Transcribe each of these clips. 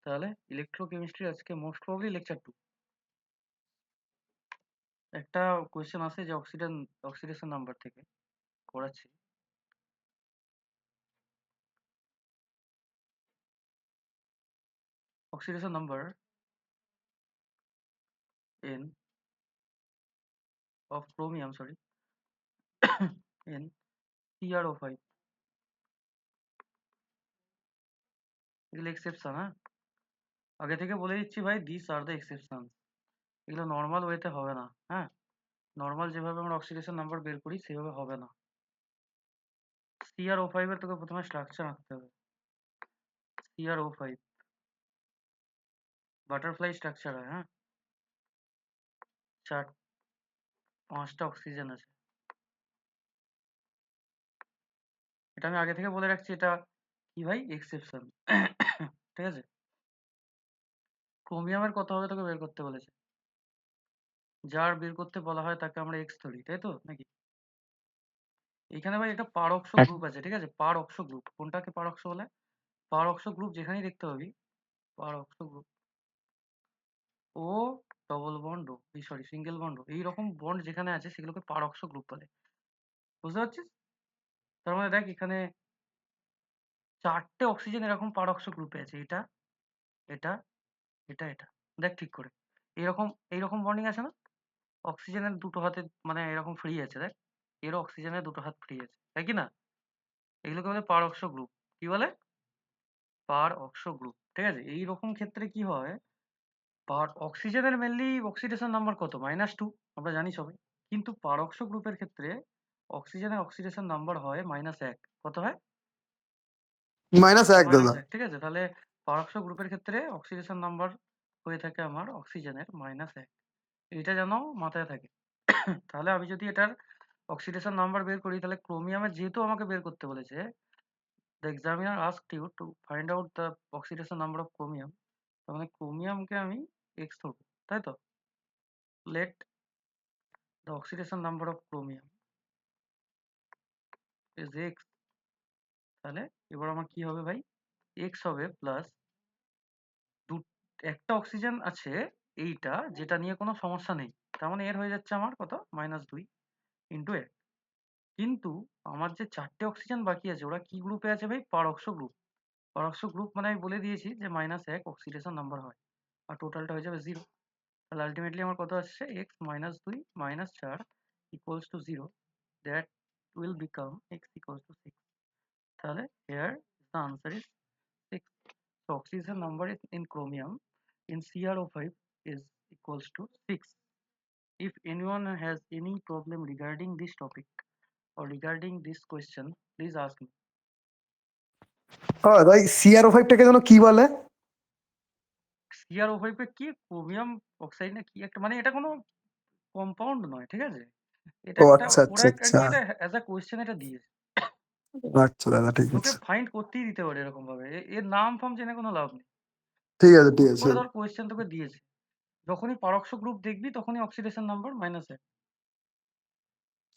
তাহলে ইলেকট্রোকেমিস্ট্রি আজকে most probably lecture 2। একটা কোয়েশ্চেন আছে যে অক্সিডেশন নাম্বার থেকে করাচ্ছি। Oxidation number in of chromium, sorry, in CrO5, এগুলো এক্সেপশন। হ্যাঁ, আগে থেকে বলে দিচ্ছি ভাই, দিস আর দ্য এক্সেপশন। এগুলো নর্মাল ওয়েতে হবে না। হ্যাঁ, নর্মাল যেভাবে আমরা অক্সিডেশন নাম্বার বের করি সেভাবে হবে না। CrO5 এর তোকে প্রথমে স্ট্রাকচার আঁকতে হবে। CrO5 বাটারফ্লাই স্ট্রাকচার হয়। হ্যাঁ, 5টা অক্সিজেন আছে। এটা আমি আগে থেকে বলে রাখছি, এটা কি ভাই, এক্সেপশন। ঠিক আছে। ক্রোমিয়ামের কত হবে তোকে বের করতে বলেছে। যার বের করতে বলা হয় তাকে আমরা এক্স ধরি, তাই তো নাকি? এখানে ভাই একটা পারক্ষ গ্রুপ আছে, ঠিক আছে, পারক্ষ গ্রুপ। কোনটাকে পারক্ষ বলে? পারক্ষ গ্রুপ যেখানেই দেখতে পাবি, পারক্ষ গ্রুপ ও ডবল বন্ড ও, সরি সিঙ্গেল বন্ড, এইরকম বন্ড যেখানে আছে সেগুলোকে পারক্ষ গ্রুপ বলে। বুঝতে পারছিস? তার মানে দেখ, এখানে 4টে অক্সিজেন এরকম পারক্ষ গ্রুপে আছে। এটা এটা এটা এটা দেখ ঠিক করে। এইরকম এইরকম বন্ডিং আছে না? অক্সিজেনের দুটো হাতে মানে এরকম ফ্রি আছে, দেখ, এরও অক্সিজেনের দুটো হাত ফ্রি আছে, তাই কি না? এগুলোকে বলে পারক্ষ গ্রুপ। কি বলে? পারক্ষ গ্রুপ। ঠিক আছে। এইরকম ক্ষেত্রে কি হয়, অক্সিজেনের মেনলি অক্সিডেশন নাম্বার কত? -2, আমরা জানি সবাই। কিন্তু পারক্ষ গ্রুপের ক্ষেত্রে অক্সিজেনের অক্সিডেশন নাম্বার হয় -1। কত হয়? -1 দাদা। -1। ঠিক আছে। তাহলে পারক্ষ গ্রুপের ক্ষেত্রে অক্সিডেশন নাম্বার হয়ে থাকে আমার অক্সিজেনের -1। এটা যেন মাথায় থাকে। তাহলে আমি যদি এটার অক্সিডেশন নাম্বার বের করি, তাহলে ক্রোমিয়ামের যেহেতু আমাকে বের করতে বলেছে, the examiner asked you to find out the oxidation number of chromium, তার মানে ক্রোমিয়ামকে আমি এক্স ধরবো, তাই তো? Let the oxidation number of chromium is X. তাহলে এবার আমার কি হবে ভাই, এক্স হবে প্লাস একটা অক্সিজেন আছে এইটা, যেটা নিয়ে কোনো সমস্যা নেই। তার মানে এর হয়ে যাচ্ছে আমার কত, -2 ইন্টু 1। কিন্তু আমার যে 4টে অক্সিজেন বাকি আছে, ওরা কি গ্রুপে আছে ভাই? পারক্ষ গ্রুপ। পারক্ষ গ্রুপ মানে আমি বলে দিয়েছি যে -1 অক্সিডেশন নাম্বার হয়, আর টোটালটা হয়ে যাবে 0। তাহলে আলটিমেটলি আমার কত আসছে, X -2 -4 equals to 0। That will become X equals to 6। তাহলে here the answer is 6. So oxygen number in chromium in CrO5 is equals to 6. If anyone has any problem regarding this topic or regarding this question, please ask me. ভাই CrO5 টাকে যেন কি বলে? CrO5 এ কি chromium oxide না কি একটা, মানে এটা কোনো কম্পাউন্ড নয়, ঠিক আছে? এটা ও একটা, আচ্ছা ওরা আচ্ছা আচ্ছা। একদম এটা অ্যাজ আ কোয়েশ্চেন এটা দিয়েছে। আচ্ছা দাদা, ঠিক তোকে আছে ফাইন্ড করতেই দিতে পারে এরকম ভাবে, এর নাম ফাম জেনে কোনো লাভ নেই। ঠিক আছে ঠিক হুট আছে করে ধর কোয়েশ্চেন তোকে দিয়েছে, যখনই পারক্ষ গ্রুপ দেখবি তখনই অক্সিডেশন নাম্বার -1।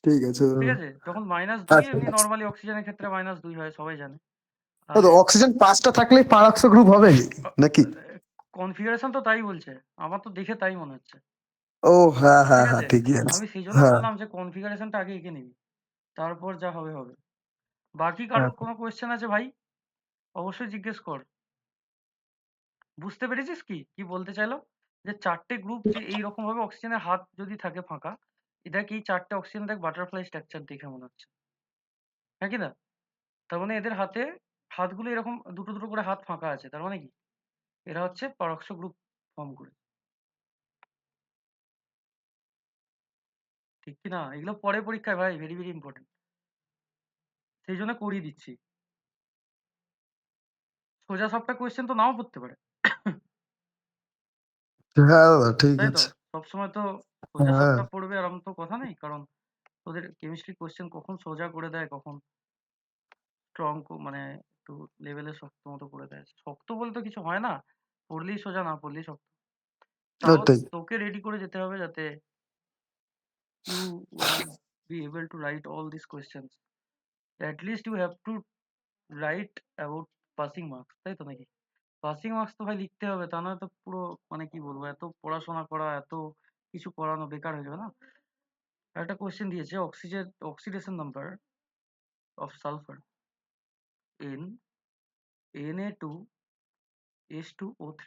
ঠিক আছে ঠিক দাদা। আছে। যখন -2 আচ্ছা এমনি আচ্ছা নর্মালি অক্সিজেনের ক্ষেত্রে -2 হয়, সবাই জানে। দাদা, আর অক্সিজেন 5টা থাকলে পারক্ষ গ্রুপ হবে নাকি? কনফিগারেশন তো তাই বলছে, আমার তো দেখে তাই মনে হচ্ছে। ও হ্যাঁ হ্যাঁ ঠিক হ্যাঁ, আছে। ঠিকই আছে। আমি সেই জন্য হ্যাঁ বললাম যে কনফিগারেশনটা আগে এঁকে নিবি, তারপর যা হবে হবে। বাকি হ্যাঁ। কারোর কোনো কোয়েশ্চেন আছে ভাই? অবশ্যই জিজ্ঞেস কর। বুঝতে পেরেছিস কি কি বলতে চাইলো? যে 4টে গ্রুপ যে এইরকম ভাবে অক্সিজেনের হাত যদি থাকে ফাঁকা, এটা কি 4টে অক্সিজেন দেখ বাটারফ্লাই স্ট্রাকচার দেখে মনে হচ্ছে, হ্যাঁ কি না? তার মানে এদের হাতে, হাতগুলো এরকম দুটো দুটো করে হাত ফাঁকা আছে, তার মানে কি এরা হচ্ছে পরোক্ষ গ্রুপ ফর্ম করে, ঠিক কি না? এগুলো পরে পরীক্ষায় ভাই ভেরি ভেরি ইম্পর্টেন্ট, সেই জন্য করিয়ে দিচ্ছি। সোজা সাপটা কোয়েশ্চেন তো নাও পড়তে পারে, হ্যাঁ দাদা, ঠিক তাই তো? আছে। সবসময় তো সোজা হ্যাঁ সাপটা পড়বে এরকম তো কথা নেই, কারণ তোদের কেমিস্ট্রি কোয়েশ্চেন কখন সোজা করে দেয়, কখন স্ট্রং মানে একটু লেভেলে শক্ত মতো করে দেয়। শক্ত বলতে কিছু হয় না, পড়লেই সোজা, না পড়লেই শক্ত। তাও ওটাই। তোকে রেডি করে যেতে হবে যাতে you will be able to write all these questions. At least you have to write about passing marks, তাই তো নাকি? পাসিং মার্কস তো ভাই লিখতে হবে, তা নয় তো পুরো মানে কি বলবো, এত পড়াশোনা করা, এত কিছু করানো বেকার হয়ে যাবে না। একটা কোশ্চেন দিয়েছে, oxidation number of sulphur in Na2H2O3।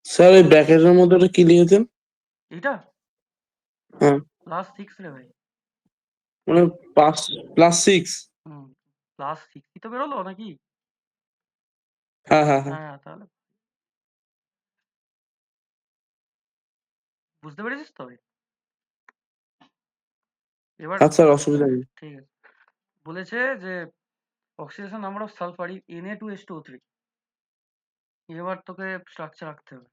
Sir ওই ব্র্যাকেটের মধ্যে ওটা কি লিখেছেন? এইটা হ্যাঁ, +6 রে ভাই। মানে +6। হুম, +6 তো বেরোলো নাকি? হ্যাঁ হ্যাঁ হ্যাঁ, হ্যাঁ, তাহলে বুঝতে পেরেছিস তো ভাই? এবার আচ্ছা স্যার অসুবিধা নেই। ঠিক আছে, বলেছে যে oxidation number of sulphur Na2H2O3। এবার তোকে স্ট্রাকচার রাখতে হবে।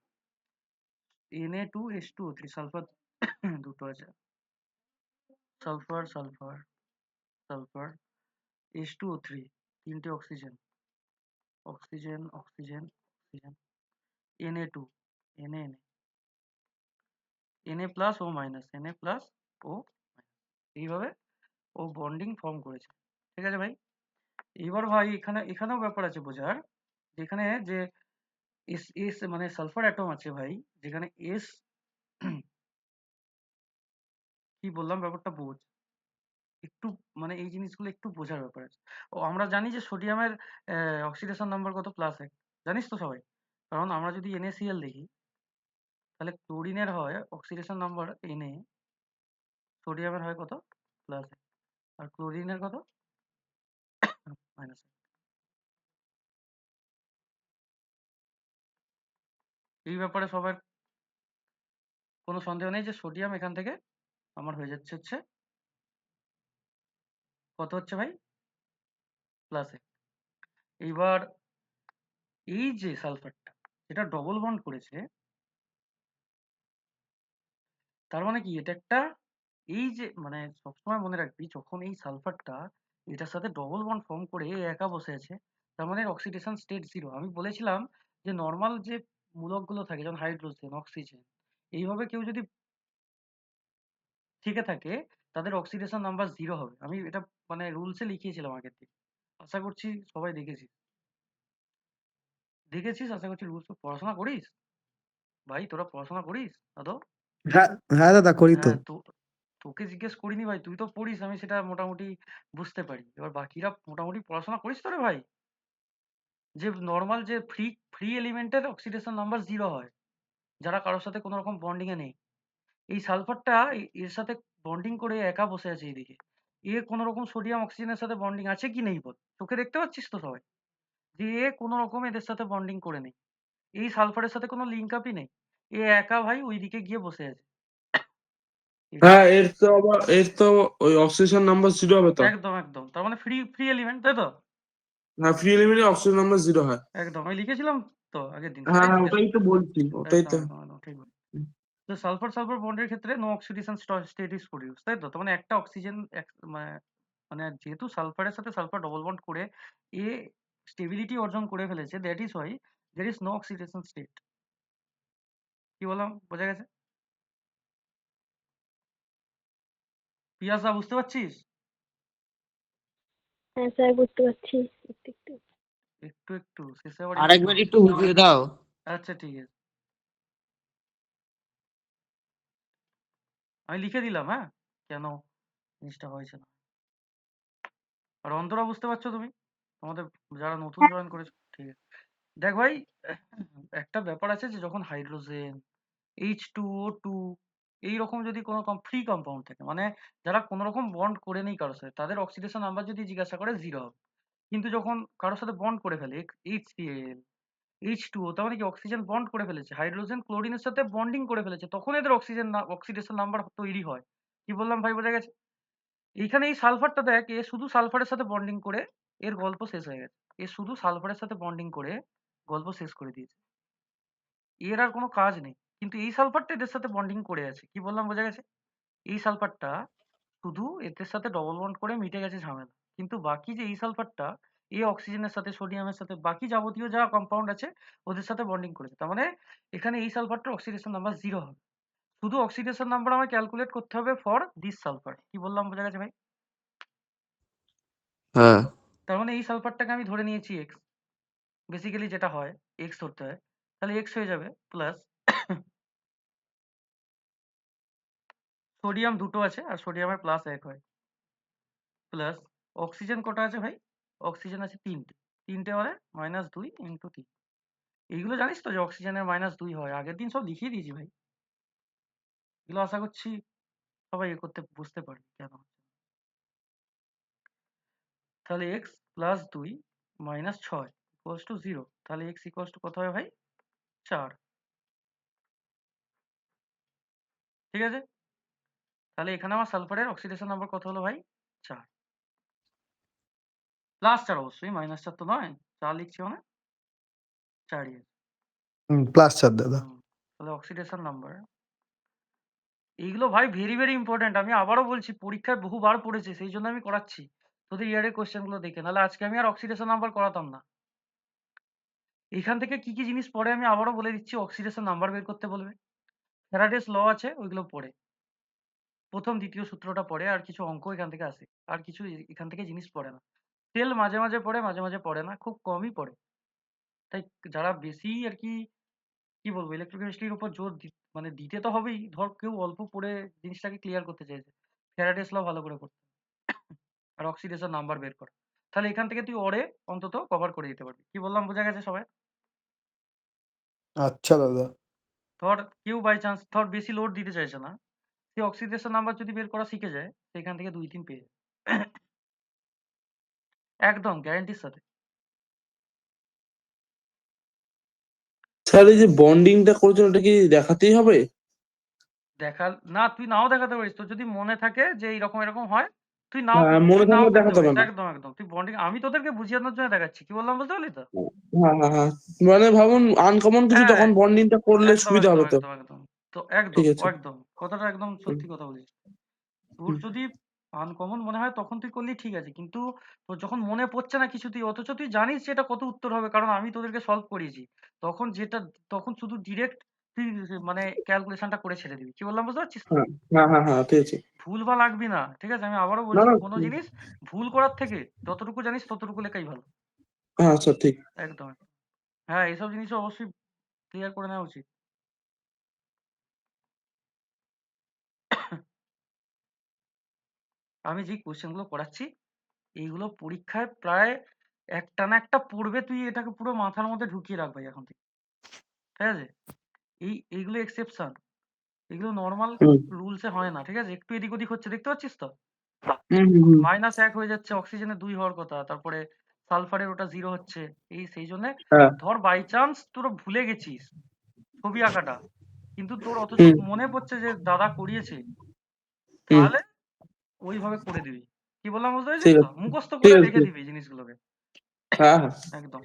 Na2H2O3 সালফার দুটো আছে, সালফার সালফার সালফার H2O3, তিনটে oxygen, oxygen oxygen oxygen, Na2, Na Na plus ও মাইনাস, Na প্লাস ও এইভাবে ও বন্ডিং ফর্ম করেছে। ঠিক আছে ভাই? এইবার ভাই এখানেও ব্যাপার আছে বোঝার, যেখানে যে এস এস মানে সালফার অ্যাটম আছে ভাই, যেখানে এস কি বললাম ব্যাপারটা বোঝ একটু, মানে এই জিনিসগুলো একটু বোঝার ব্যাপার আছে। ও আমরা জানি যে সোডিয়ামের অক্সিডেশন নাম্বার কত, +1, জানিস তো সবাই? কারণ আমরা যদি NaCl দেখি, তাহলে ক্লোরিনের হয় অক্সিডেশন নাম্বার Na, সোডিয়ামের হয় কত, +1, আর ক্লোরিনের কত, -1। এই ব্যাপারে সবার কোনো সন্দেহ নেই যে সোডিয়াম এখান থেকে আমার হয়ে যাচ্ছে হচ্ছে কত হচ্ছে ভাই, +1। এইবার এই যে সালফারটা, এটা ডবল বন্ড করেছে, তার মানে কি এটা একটা, এই যে মানে সবসময় মনে রাখবি যখন এই সালফারটা এটার সাথে ডবল বন্ড ফর্ম করে এ একা বসে আছে, তার মানে অক্সিডেশন স্টেট 0। আমি বলেছিলাম যে নর্মাল যে মূলকগুলো থাকে, যেমন হাইড্রোজেন, অক্সিজেন, এইভাবে কেউ যদি থেকে থাকে, তাদের অক্সিডেশন নাম্বার 0 হবে। আমি এটা মানে রুলসে লিখিয়েছিলাম আগের দিন। আশা করছি সবাই দেখেছিস। দেখেছিস আশা করছি, রুলস পড়াশোনা করিস ভাই, তোরা পড়াশোনা করিস আদৌ? হ্যাঁ হ্যাঁ দাদা, করি তো। হ্যাঁ, তো তোকে জিজ্ঞেস করিনি ভাই, তুই তো পড়িস, আমি সেটা মোটামুটি বুঝতে পারি। এবার বাকিরা মোটামুটি পড়াশোনা করিস তো রে ভাই? যে নর্মাল যে ফ্রি ফ্রি এলিমেন্টের অক্সিডেশন নাম্বার 0 হয়, যারা কারোর সাথে কোনো রকম বন্ডিং এ নেই। এই সালফারটা এর সাথে বন্ডিং করে একা বসে আছে এইদিকে। এ কোনো রকম সোডিয়াম অক্সিজেনের সাথে বন্ডিং আছে কি নেই বল? চোখে দেখতে পাচ্ছিস তো সবাই? যে এ কোনো রকম এদের সাথে বন্ডিং করে নেই। এই সালফারের সাথে কোনো লিঙ্ক আপই নেই। এ একা ভাই ওইদিকে গিয়ে বসে আছে। এটা হ্যাঁ, এর তো ওই অক্সিজেন নাম্বার 0 হবে তো। একদম একদম, তার মানে ফ্রি ফ্রি এলিমেন্ট, তাই তো? হ্যাঁ, ফ্রি এলিমেন্টে অক্সিজেন নাম্বার 0 হয়। একদম আমি লিখেছিলাম তো আগের দিন, হ্যাঁ সেটাই হ্যাঁ, জিজ্ঞেস ওটাই করছি। তো বলছি, ওটাই একদম তো। একদম একদম ঠিক বলেছিস। তো সালফার সালফার বন্ডের ক্ষেত্রে no oxidation state is produce, তাই তো? তার মানে একটা অক্সিজেন মানে মানে যেহেতু সালফারের সাথে সালফার ডবল বন্ড করে এ স্টেবিলিটি অর্জন করে ফেলেছে, that is why there is no oxidation state. কি বললাম, বোঝা গেছে? পিয়াসা বুঝতে পারছিস? হ্যাঁ স্যার, বুঝতে পারছি একটু একটু। একটু একটু, শেষে আবার আরেকবার একটু বুঝিয়ে দাও। আচ্ছা ঠিক আছে, আমি লিখে দিলাম, হ্যাঁ, কেন জিনিসটা হয়েছে না। আর অন্তরা বুঝতে পারছো তুমি? তোমাদের যারা নতুন জয়েন করেছো, ঠিক আছে। দেখ ভাই, একটা ব্যাপার আছে যে যখন হাইড্রোজেন, H2O2 এইরকম যদি কোনো ফ্রি কম্পাউন্ড থাকে, মানে যারা কোনো রকম বন্ড করে নেই কারোর সাথে, তাদের অক্সিডেশন নাম্বার যদি জিজ্ঞাসা করে 0 হবে। কিন্তু যখন কারোর সাথে বন্ড করে ফেলে, HCl, H2O, তার মানে কি অক্সিজেন বন্ড করে ফেলেছে, হাইড্রোজেন ক্লোরিনের সাথে বন্ডিং করে ফেলেছে, তখন এদের অক্সিডেশন নাম্বার তৈরি হয়। কি বললাম ভাই, বোঝা গেছে? এইখানে এই সালফারটা দেখ, এ শুধু সালফারের সাথে বন্ডিং করে এর গল্প শেষ হয়ে গেছে। এ শুধু সালফারের সাথে বন্ডিং করে গল্প শেষ করে দিয়েছে। এর আর কোনো কাজ নেই। কিন্তু এই সালফারটা এদের সাথে বন্ডিং করে আছে। কি বললাম, বোঝা গেছে? এই সালফারটা শুধু এদের সাথে ডবল বন্ড করে মিটে গেছে ঝামেলা। কিন্তু বাকি যে এই সালফারটা, এ অক্সিজেনের সাথে, সোডিয়ামের সাথে, বাকি যাবতীয় যা কম্পাউন্ড আছে ওদের সাথে বন্ডিং করেছে। তার মানে এখানে এই সালফারটার অক্সিডেশন নাম্বার 0 হবে। শুধু অক্সিডেশন নাম্বার আমায় ক্যালকুলেট করতে হবে ফর দিস সালফার। কি বললাম, বোঝা গেছে ভাই? হ্যাঁ, তার মানে এই সালফারটাকে আমি ধরে নিয়েছি এক্স, বেসিক্যালি যেটা হয়। এক্স ধরতে হয়, তাহলে এক্স হয়ে যাবে প্লাস সোডিয়াম দুটো আছে আর সোডিয়ামের প্লাস 1 হয়, প্লাস অক্সিজেন কটা আছে ভাই? অক্সিজেন আছে 3টে, 3টে মানে -2 ইন্টু 3। এইগুলো জানিস তো যে অক্সিজেনের -2 হয়, আগের দিন সব লিখিয়ে দিয়েছি ভাই। এগুলো আশা করছি সবাই এ করতে বুঝতে পারবে কেন হচ্ছে। তাহলে x plus 2 minus 6 equals to 0, তাহলে এক্স ইকুয়ালস টু কত হয় ভাই? 4। ঠিক আছে, তাহলে এখানে আমার সালফারের অক্সিডেশন নাম্বার কত হলো ভাই? 4 প্লাস 4, অবশ্যই -4 তো নয়, 4 লিখছি মানে 4ই আছে। +4 দাদা। তাহলে অক্সিডেশন নাম্বার, এইগুলো ভাই ভেরি ভেরি ইম্পর্টেন্ট। আমি আবারও বলছি, পরীক্ষায় বহুবার পড়েছে, সেই জন্য আমি করাচ্ছি তোদের ইয়ারের কোশ্চেন গুলো দেখে, নাহলে আজকে আমি আর অক্সিডেশন নাম্বার করাতাম না। এখান থেকে কি কি জিনিস পড়ে আমি আবারও বলে দিচ্ছি। অক্সিডেশন নাম্বার বের করতে বলবে, ফ্যারাডেস ল আছে ওইগুলো পড়ে, প্রথম দ্বিতীয় সূত্রটা পড়ে, আর কিছু অঙ্ক এখান থেকে আসে, আর কিছু এখান থেকে জিনিস পড়ে না। সেল মাঝে মাঝে পড়ে, মাঝে মাঝে পড়ে না, খুব কমই পড়ে। তাই যারা বেশি আর কি কি বলবো ইলেকট্রোকেমিস্ট্রির উপর জোর মানে দিতে তো হবেই, ধর কেউ অল্প পড়ে জিনিসটাকে ক্লিয়ার করতে চাইছে, ফ্যারাডেস ল ভালো করে পড়তে আর অক্সিডেশন নাম্বার বের কর, তাহলে এখান থেকে তুই ওরে অন্তত কভার করে দিতে পারবি। কি বললাম, বোঝা গেছে সবাই? আচ্ছা দাদা। ধর কেউ বাই চান্স ধর বেশি লোড দিতে চাইছে না, সে অক্সিডেশন নাম্বার যদি বের করা শিখে যায়, সেখান থেকে 2-3 পেয়ে যায়। একদম গ্যারান্টির সাথে। স্যার এই যে বন্ডিংটা করছেন ওটা কি দেখাতেই হবে? দেখা না, তুই নাও দেখাতে পারিস, তোর যদি মনে থাকে যে এইরকম এরকম হয়, তুই নাও হ্যাঁ, তুই মনে নাও থাকলে করতে দেখাতে হবে পারিস। না। একদম একদম, তুই বন্ডিং আমি তোদেরকে বুঝিয়ানোর জন্য দেখাচ্ছি। কি বললাম বুঝতে পারলি তো? হ্যাঁ হ্যাঁ হ্যাঁ, মানে ভাবুন আনকমন কিছু হ্যাঁ, তখন বন্ডিংটা করলে একদম সুবিধা একদম হবে তো। একদম একদম। তো একদম ঠিক আছে। একদম কথাটা একদম হুম, সত্যি কথা বলিস। তোর হুম। যদি আনকমন মনে হয় তখন তুই করলি ঠিক আছে, কিন্তু তোর যখন মনে পড়ছে না কিছুতেই, অথচ তুই জানিস যে এটা কত উত্তর হবে, কারণ আমি তোদেরকে সলভ করিয়েছি, তখন যেটা তখন শুধু ডিরেক্ট তুই মানে ক্যালকুলেশনটা করে ছেড়ে দিবি। কি বললাম বুঝতে পারছিস তো? হ্যাঁ হ্যাঁ হ্যাঁ হ্যাঁ, ঠিক আছে। ভুল বা লাগবি না, ঠিক আছে? আমি আবারও না বলছি, না, কোনো জিনিস ভুল করার থেকে যতটুকু জানিস ততটুকু লেখাই ভালো। হ্যাঁ স্যার ঠিক। একদম একদম। হ্যাঁ, এইসব জিনিসও অবশ্যই ক্লিয়ার করে নেওয়া উচিত। আমি যে কোশ্চেনগুলো করাচ্ছি, এইগুলো পরীক্ষায় প্রায় একটা না একটা পড়বে, তুই এটাকে পুরো মাথার মধ্যে ঢুকিয়ে রাখ ভাই এখন থেকে। ঠিক আছে, এইগুলো এক্সেপশন, এগুলো নর্মাল হুম রুলসে হয় না। ঠিক আছে, একটু এদিক ওদিক হচ্ছে, দেখতে পাচ্ছিস তো? হুম হুম হুম। -1 হয়ে যাচ্ছে, অক্সিজেনের 2 হওয়ার কথা, তারপরে সালফারের ওটা 0 হচ্ছে। সেই জন্য হ্যাঁ। ধর বাই চান্স তোরা ভুলে গেছিস ছবি আঁকাটা, কিন্তু তোর অথচ হুম মনে পড়ছে যে দাদা করিয়েছে, হুম। তাহলে ওইভাবে করে দিবি। কি বললাম বুঝতে পেরেছিস ঠিক তো? আছে মুখস্থ ঠিক করে আছে রেখে দিবি জিনিসগুলোকে। হ্যাঁ হ্যাঁ। একদম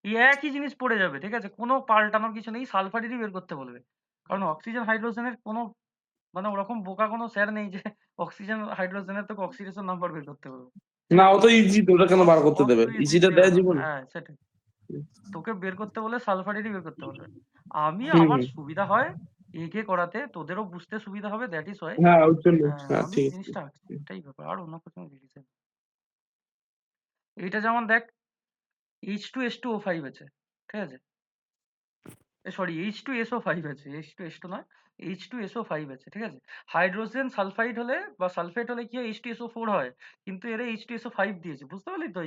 এই একই জিনিস পড়ে যাবে, ঠিক আছে? কোনো পাল্টানোর কিছু নেই, সালফারেরই বের করতে বলবে, কারণ অক্সিজেন হাইড্রোজেনের কোনো মানে ওরকম বোকা কোনো স্যার নেই যে অক্সিজেন হাইড্রোজেনের তোকে অক্সিডেশন নাম্বার বের করতে বলবে। না, অত ইজি তো, ওটা কেন বার করতে অত দেবে? ইজি ইজিটা দেবে দেয় না, জীবনে। হ্যাঁ সেটাই। তোকে বের করতে বলে সালফারেরই বের করতে বলবে। আমি হুম আমার হুম। সুবিধা হয় একে করাতে, তোদেরও বুঝতে সুবিধা হবে, দ্যাট ইজ ওয়াই হ্যাঁ ওর জন্য। হ্যাঁ আমি ঠিক আছে। জিনিসটা আঁকছি, এটাই ব্যাপার, আর অন্য কিছু রিজন। এইটা যেমন দেখ, H2S2O5 আছে, ঠিক আছে? সরি, H2SO5 আছে, H2S2 নয়, H2SO5 আছে, ঠিক আছে? হাইড্রোজেন সালফাইড হলে বা সালফেট হলে কি হয়, H2SO4 হয়, কিন্তু এরা H2SO5 দিয়েছে, বুঝতে পারলি তো?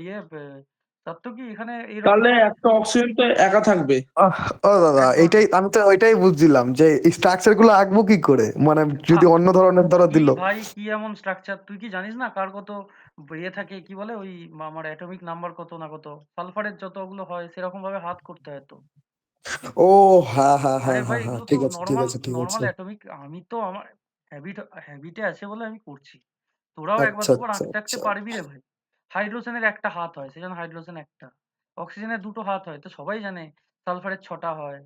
তার তো কি এখানে এইরকম তাহলে কোনো একটা অপশন তো একা থাকবে। আহ, ও দাদা, একদম এইটাই আমি তো ওইটাই বুঝছিলাম যে স্ট্রাকচার গুলো আঁকবো কি করে, মানে যদি আ- অন্য ধরনের ধরো কি দিল। ভাই, কি এমন স্ট্রাকচার তুই কি জানিস না? কার কত থাকে, কি বলে ওই আমার অ্যাটমিক নাম্বার কত না কত, সালফারের যতগুলো হয় সেরকম ভাবে হাত করতে হয় তো। ও হ্যাঁ হ্যাঁ আরে হ্যাঁ ভাই হ্যাঁ হ্যাঁ, এগুলো তো ঠিক আছে ঠিক নর্মাল আছে ঠিক নর্মাল আছে। অ্যাটমিক, আমি তো আমার হ্যাবিটে আছে বলে আমি করছি, তোরাও একবার আচ্ছা দুবার আচ্ছা আঁকতে আঁকতে আচ্ছা। পারবি রে ভাই। হাইড্রোজেনের একটা হাত হয়, সেজন্য হাইড্রোজেন একটা। অক্সিজেনের দুটো হাত হয়, তো সবাই জানে। সালফারের 6টা হয়।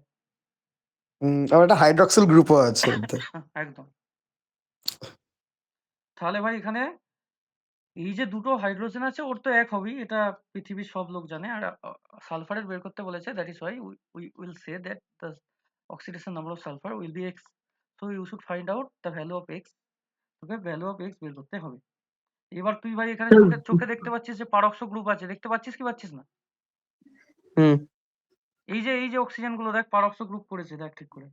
আবার একটা হাইড্রক্সিল গ্রুপও আছে ওতে। একদম। তাহলে ভাই এখানে এই যে দুটো হাইড্রোজেন আছে, ওর তো এক হবেই, এটা পৃথিবীর সব লোক জানে। আর সালফারের বের করতে বলেছে, that is why we will say that the oxidation number of sulphur will be X. So you should find out the value of X. তোকে ভ্যালু অফ এক্স বের করতে হবে। এবার তুই ভাই এখানে চোখে চোখে দেখতে পাচ্ছিস যে পারক্ষ গ্রুপ আছে, দেখতে পাচ্ছিস কি পাচ্ছিস না? হুম এই যে অক্সিজেন গুলো দেখ পারক্স গ্রুপ করেছে, দেখ ঠিক করে।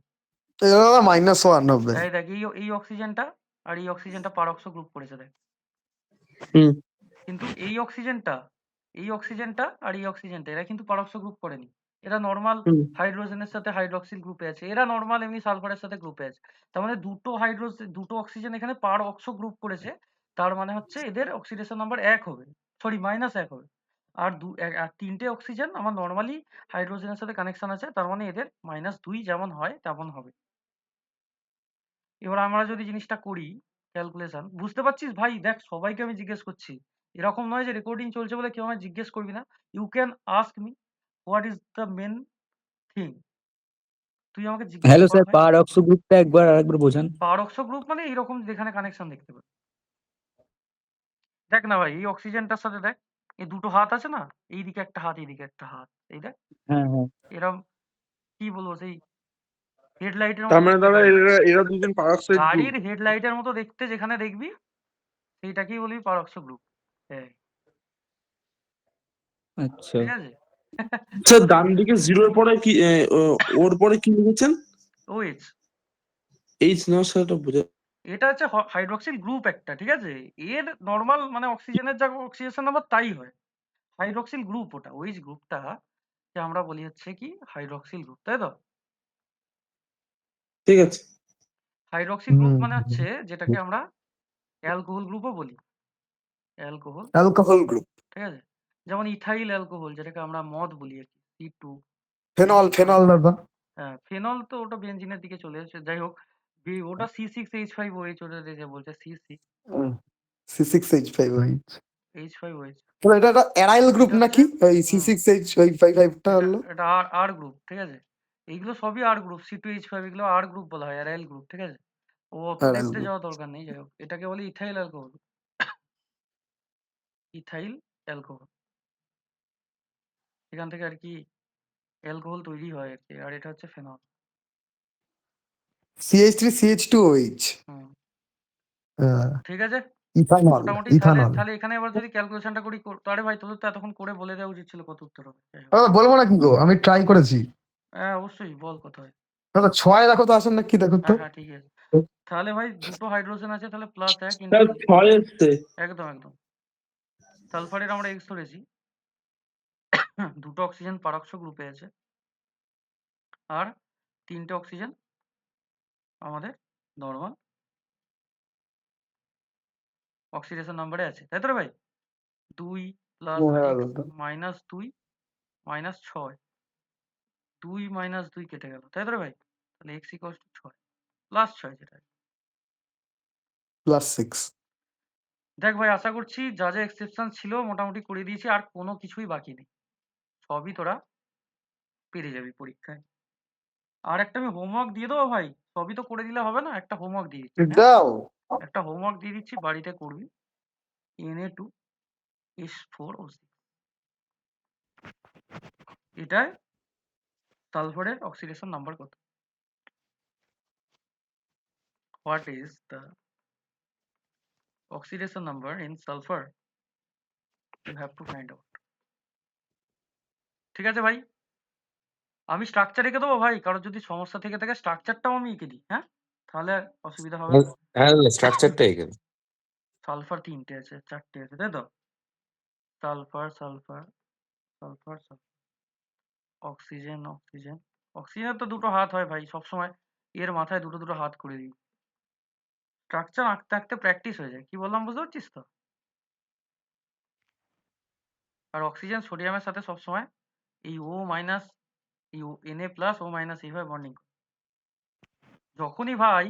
-1 হবে। এই দেখ এই অক্সিজেনটা আর এই অক্সিজেনটা পারক্স গ্রুপ করেছে দেখ। হুম কিন্তু এই অক্সিজেনটা আর এই অক্সিজেনটা এরা কিন্তু পারক্স গ্রুপ করেনি। এরা নর্মাল হুম হাইড্রোজেনের সাথে হাইড্রক্সিল গ্রুপে আছে, এরা নর্মাল এমনি সালফারের সাথে গ্রুপে আছে। তার মানে দুটো অক্সিজেন এখানে পার অক্স গ্রুপ করেছে, তার মানে হচ্ছে এদের অক্সিডেশন নাম্বার 1 হবে, সরি -1 হবে। আর আর তিনটে অক্সিজেন আমার নর্মালি হাইড্রোজেনের সাথে কানেকশন আছে, তার মানে এদের -2 যেমন হয় তেমন হবে। এবার আমরা যদি জিনিসটা করি ক্যালকুলেশন, বুঝতে পারছিস ভাই? দেখ সবাইকে আমি জিজ্ঞেস করছি, এরকম নয় যে রেকর্ডিং চলছে বলে কেউ আমায় জিজ্ঞেস করবি না। You can ask me what is the main thing, তুই আমাকে জিজ্ঞেস হ্যালো কর স্যার, ভাই। পার অক্সো গ্রুপটা আরেকবার বোঝান। পারক্স গ্রুপ মানে এইরকম যেখানে কানেকশন দেখতে পাবি। দেখ না ভাই, এই অক্সিজেনটার সাথে দেখ, এই দুটো হাত আছে না, এইদিকে একটা হাত এইদিকে একটা হাত, এই দেখ হ্যাঁ হ্যাঁ। এরম, কি বলবো, সেই হেডলাইটের তার মতো মানে দেখতে দাদা গাড়ি, এরা দুজন পারক্সাইড গ্রুপ। গাড়ির হেডলাইটের মতো দেখতে যেখানে দেখবি সেইটাকেই বলবি পারক্স গ্রুপ। হ্যাঁ, আচ্ছা। ঠিক আছে। আচ্ছা ডান দিকে জিরোর পরে কি ওর পরে কি লিখেছেন? ওএইচ, এইচ না সেটা বোঝা। এটা হচ্ছে হাইড্রক্সিল গ্রুপ একটা, ঠিক আছে। এর নর্মাল মানে অক্সিজেনের যা অক্সিডেশন নাম্বার তাই হয়, হাইড্রক্সিল গ্রুপ ওটা, ওইচ গ্রুপটা কে আমরা বলি হচ্ছে কি হাইড্রক্সিল গ্রুপ, তাই তো। ঠিক আছে। হাইড্রক্সিল গ্রুপ মানে হচ্ছে যেটাকে আমরা অ্যালকোহল গ্রুপও বলি, অ্যালকোহল, অ্যালকোহল গ্রুপ, ঠিক আছে। যেমন ইথাইল অ্যালকোহল যেটাকে আমরা মদ বলি আর কি, ফেনল C2H5। ফেনল দাদা। হ্যাঁ, ফেনল তো ওটা বেনজিনের দিকে চলে এসেছে, যাই হোক। ওটা C6H5OH, ওটা যে বলছে C6H5OH। C6H5OH। তাহলে এটা একটা অ্যারাইল গ্রুপ এটা হচ্ছে নাকি? ওই হুম C6H555 টা এটা হলো। এটা আর গ্রুপ, ঠিক আছে। এইগুলো সবই আর গ্রুপ, C2H5 এগুলো আর গ্রুপ বলা হয়, অ্যারাইল গ্রুপ, ঠিক আছে। ও অত অ্যারাইল ডেপথে গ্রুপ। যাওয়া দরকার নেই, যাই হোক। এটাকে বলে ইথাইল অ্যালকোহল, ইথাইল অ্যালকোহল, এখান থেকে আর কি অ্যালকোহল তৈরি হয় আর কি। আর এটা হচ্ছে ফেনল। CH3CH2OH। হুম, ঠিক আছে। ইথানল মোটামুটি তাহলে ইথানল। তাহলে এখানে এবার যদি ক্যালকুলেশনটা করি, আরে ভাই তোদের তো এতক্ষণ করে বলে দেওয়া উচিত ছিল কত উত্তর হবে, যাই হোক। দাদা বলবো না কি গো, আমি ট্রাই করেছি। হ্যাঁ অবশ্যই বল কত হয়। দাদা 6 দেখো তো আসেন না কি, দেখো তো। হ্যাঁ হ্যাঁ ঠিক আছে। তাহলে ভাই দুটো হাইড্রোজেন আছে, তাহলে +1 ইন্টু স্যার 2। 6 এসছে। একদম একদম। সালফারের আমরা এক্স ধরেছি, দুটো অক্সিজেন পারক্স গ্রুপে আছে, আর তিনটে অক্সিজেন আমাদের নর্মাল অক্সিডেশন নাম্বারে আছে, তাই তো রে ভাই? 2 + হ্যাঁ x দাদা। -2 -6, 2 - 2 কেটে গেল, তাই তো রে ভাই? তাহলে x = 6 +6 যেটা। +6। দেখ ভাই, আশা করছি যা যা এক্সেপশন ছিল মোটামুটি করে দিয়েছি, আর কোনো কিছুই বাকি নেই, সবই তোরা পেরে যাবি পরীক্ষায়। আর একটা আমি হোমওয়ার্ক দিয়ে দেবো ভাই, সবই তো করে দিলে হবে না, একটা হোমওয়ার্ক দিয়ে দিচ্ছি, হ্যাঁ। দাও। একটা হোমওয়ার্ক দিয়ে দিচ্ছি, বাড়িতে করবি। Na2S4O6, এটায় সালফারের অক্সিডেশন নাম্বার কত? What is the oxidation number in sulfur? You have to find out. ঠিক আছে ভাই, আমি স্ট্রাকচার এঁকে দেবো ভাই, কারোর যদি সমস্যা থেকে থাকে স্ট্রাকচারটাও আমি এঁকে দিই, হ্যাঁ, তাহলে আর অসুবিধা হবে না। হ্যাঁ স্ট্রাকচারটা এখানে সালফার 3টে আছে, 4টে আছে, তাই তো। Sulphur sulphur sulphur sulphur, oxygen oxygen, অক্সিজেনের তো দুটো হাত হয় ভাই সবসময়, এর মাথায় দুটো দুটো হাত করে দিই, স্ট্রাকচার আঁকতে আঁকতে প্র্যাকটিস হয়ে যায়। কি বললাম বুঝতে পারছিস তো? আর অক্সিজেন সোডিয়ামের সাথে সবসময় এই ও মাইনাস, এই Na+O- এইভাবে বন্ডিং। যখনই ভাই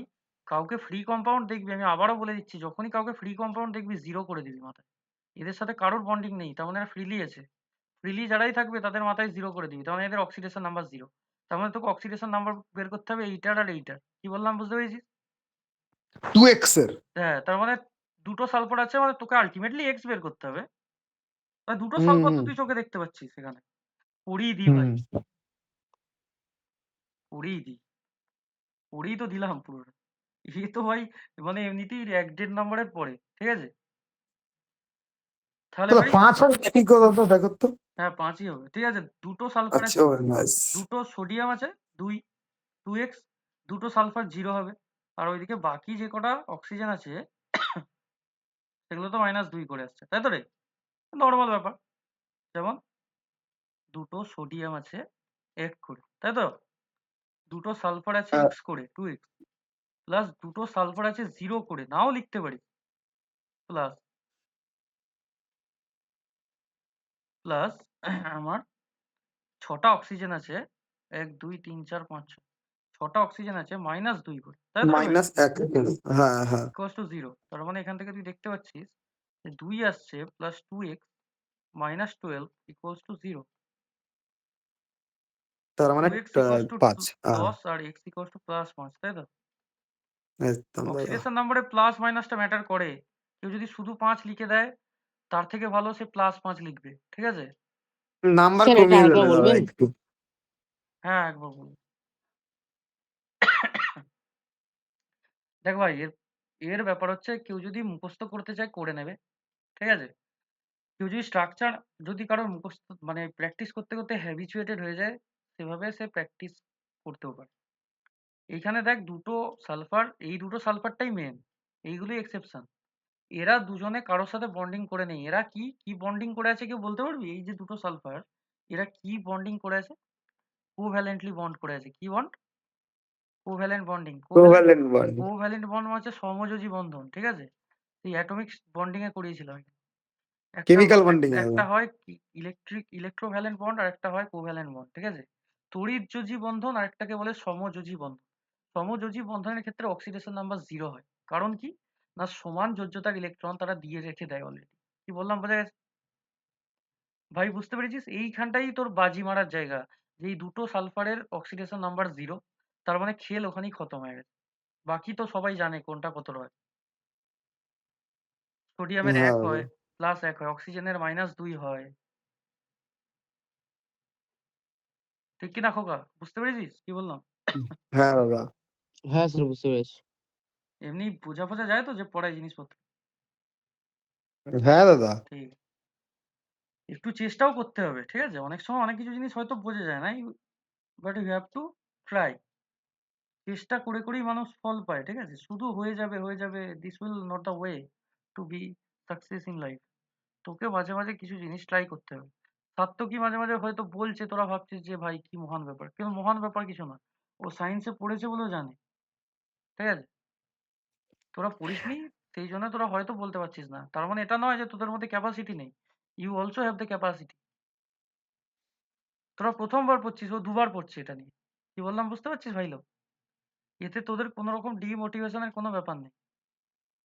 কাউকে ফ্রি কম্পাউন্ড দেখবি, আমি আবারও বলে দিচ্ছি, যখনই কাউকে ফ্রি কম্পাউন্ড দেখবি 0 করে দিবি মাথায়। এদের সাথে কারোর বন্ডিং নেই, তার মানে এরা ফ্রিলি আছে। ফ্রিলি যারাই থাকবে তাদের মাথায় 0 করে দিবি, তার মানে এদের অক্সিডেশন নাম্বার 0। তার মানে তোকে অক্সিডেশন নাম্বার বের করতে হবে এইটার আর এইটার। কি বললাম বুঝতে পেরেছিস? 2x এর। হ্যাঁ, তার মানে দুটো সালফার আছে, মানে তোকে আলটিমেটলি এক্স বের করতে হবে। আর দুটো হুম সালফার তো হুম তুই চোখে দেখতে পাচ্ছিস এখানে। করিয়ে দিই ভাই, হুম। করিয়ে দিই, করিয়ে তো দিলাম পুরো। এ তো ভাই মানে এমনিতেই 1-1.5 নাম্বারের পরে, ঠিক আছে। তাহলে তাহলে ভাই 5 হবে কি করে তো দেখো তো। হ্যাঁ 5ই হবে। ঠিক আছে, দুটো সালফার আচ্ছা আছে, নাইস। দুটো সোডিয়াম আছে, 2x, দুটো সালফার 0 হবে। আর ওইদিকে বাকি যে কটা অক্সিজেন আছে সেগুলো তো -2 করে আসছে, তাই তো রে? নর্মাল ব্যাপার। যেমন দুটো সোডিয়াম আছে 1 করে, তাই তো? দুটো সালফার আছে x করে 2x, প্লাস দুটো সালফার আছে 0 করে, নাও লিখতে পারি, প্লাস প্লাস আমার 6টা অক্সিজেন আছে, 1 2 3 4 5 6, 6টা অক্সিজেন আছে -2 করে, তাই তো রে ভাই? -1 হ্যাঁ হ্যাঁ। Equals to 0। তার মানে এখান থেকে তুই দেখতে পাচ্ছিস যে 2 আসছে প্লাস 2x -12 ইকুয়ালস টু 0। তার মানে 2x ইকুয়ালস টু 5 লস আর x ইকুয়ালস টু +5, তাই তো? একদম দাদা। অক্সিডেশন নাম্বারে প্লাস মাইনাসটা ম্যাটার করে। কেউ যদি শুধু 5 লিখে দেয় তার থেকে ভালো সে +5 লিখবে, ঠিক আছে? নাম্বার স্যার এটা কমিয়ে আরেকবার দিলে দাদা বলবেন? একটু। হ্যাঁ একবার বলুন। দেখ ভাই, এর এর ব্যাপার হচ্ছে কেউ যদি মুখস্থ করতে চায় করে নেবে, ঠিক আছে? কেউ যদি স্ট্রাকচার, যদি কারোর মুখস্থ মানে প্র্যাকটিস করতে করতে হ্যাবিচুয়েটেড হয়ে যায়, সেভাবে সে প্র্যাকটিস করতেও পারে। এইখানে দেখ দুটো সালফার, এই দুটো সালফারটাই মেন, এইগুলোই এক্সেপশন। এরা দুজনে কারোর সাথে বন্ডিং করে নেই। এরা কি কি বন্ডিং করে আছে কেউ বলতে পারবি? এই যে দুটো সালফার, এরা কি বন্ডিং করে আছে? কোভ্যালেন্টলি বন্ড করে আছে। কি bond? Covalent bonding. Covalent bond. Covalent bond মানে হচ্ছে সমযোজী বন্ধন, ঠিক আছে? এই অ্যাটমিক বন্ডিং এ করিয়েছিলাম। কেমিক্যাল বন্ডিং এ। একটা হয় ইলেকট্রোভ্যালেন্ট বন্ড আর একটা হয় কোভ্যালেন্ট বন্ড, ঠিক আছে? তড়িৎযোজী বন্ধন আর একটাকে বলে সমযোজী বন্ধন। সমযোজী বন্ধনের ক্ষেত্রে অক্সিডেশন নাম্বার 0 হয়। কারণ কি? না সমান যোজ্যতার ইলেকট্রন তারা দিয়ে রেখে দেয় অলরেডি। কি বললাম বোঝা গেছে? ভাই বুঝতে পেরেছিস? এইখানটাই তোর বাজি মারার জায়গা, যে এই দুটো সালফারের অক্সিডেশন নাম্বার 0, তার মানে খেল ওখানেই খতম হয়ে গেছে। বাকি তো সবাই জানে কোনটা কত হয়। সোডিয়ামের হ্যাঁ 1 দাদা। হয়, +1 হয়, অক্সিজেনের -2 হয়। ঠিক কি না খোকা? বুঝতে পেরেছিস কি বললাম? হ্যাঁ দাদা। হ্যাঁ স্যার বুঝতে পেরেছি। এমনি বোঝা ফোঝা যায় তো যে পড়ায় জিনিসপত্র? হ্যাঁ দাদা। ঠিক। একটু চেষ্টাও করতে হবে, ঠিক আছে? অনেক সময় অনেক কিছু জিনিস হয়তো বোঝা যায় না, but you have to try. চেষ্টা করে করেই মানুষ ফল পায়, ঠিক আছে? শুধু হয়ে যাবে হয়ে যাবে, this will not the way to B success in life. তোকে মাঝে মাঝে কিছু জিনিস ট্রাই করতে হবে। সাত্তকী মাঝে মাঝে হয়তো বলছে, তোরা ভাবছিস যে ভাই কি মহান ব্যাপার, কিন্তু মহান ব্যাপার কিছু না। ও সায়েন্সে পড়েছে বলেও জানে, ঠিক আছে? তোরা পড়িসনি, সেই জন্য তোরা হয়তো বলতে পারছিস না। তার মানে এটা নয় যে তোদের মধ্যে ক্যাপাসিটি নেই। You also have the capacity. তোরা প্রথমবার পড়ছিস, ও দুবার পড়ছে এটা নিয়ে। কি বললাম বুঝতে পারছিস ভাই লোক? এতে তোদের কোনো রকম ডিমোটিভেশনের কোনো ব্যাপার নেই।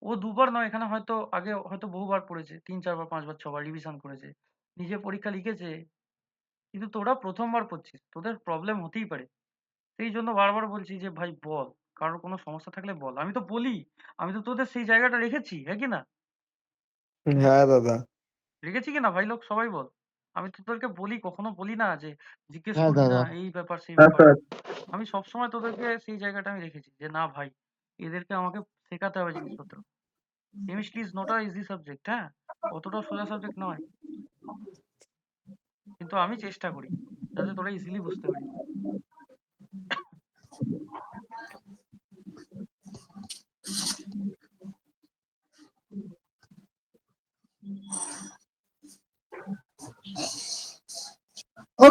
ও দুবার নয়, এখানে হয়তো আগে হয়তো বহুবার পড়েছে, 3 4 বার 5 বার 6 বার রিভিশন করেছে, নিজে পরীক্ষা লিখেছে। কিন্তু তোরা প্রথমবার পড়ছিস, তোদের প্রবলেম হতেই পারে। সেই জন্য বারবার বলছি যে ভাই বল, কারোর কোনো সমস্যা থাকলে বল। আমি তো বলি, আমি তো তোদের সেই জায়গাটা রেখেছি, হ্যাঁ কি না? হ্যাঁ দাদা। রেখেছি কি না ভাই লোক, সবাই বল। আমি তো তোদেরকে বলি, কখনো বলি না যে জিজ্ঞেস হ্যাঁ করবি না দাদা। এই ব্যাপার সেই হ্যাঁ ব্যাপার। স্যার। আমি সবসময় তোদেরকে সেই জায়গাটা আমি রেখেছি যে না ভাই, এদেরকে আমাকে শেখাতে হবে জিনিসপত্র। Chemistry is not a easy subject, হ্যাঁ, অতটা সোজা সাবজেক্ট নয়। কিন্তু আমি চেষ্টা করি যাতে তোরা ইজিলি বুঝতে পারিস।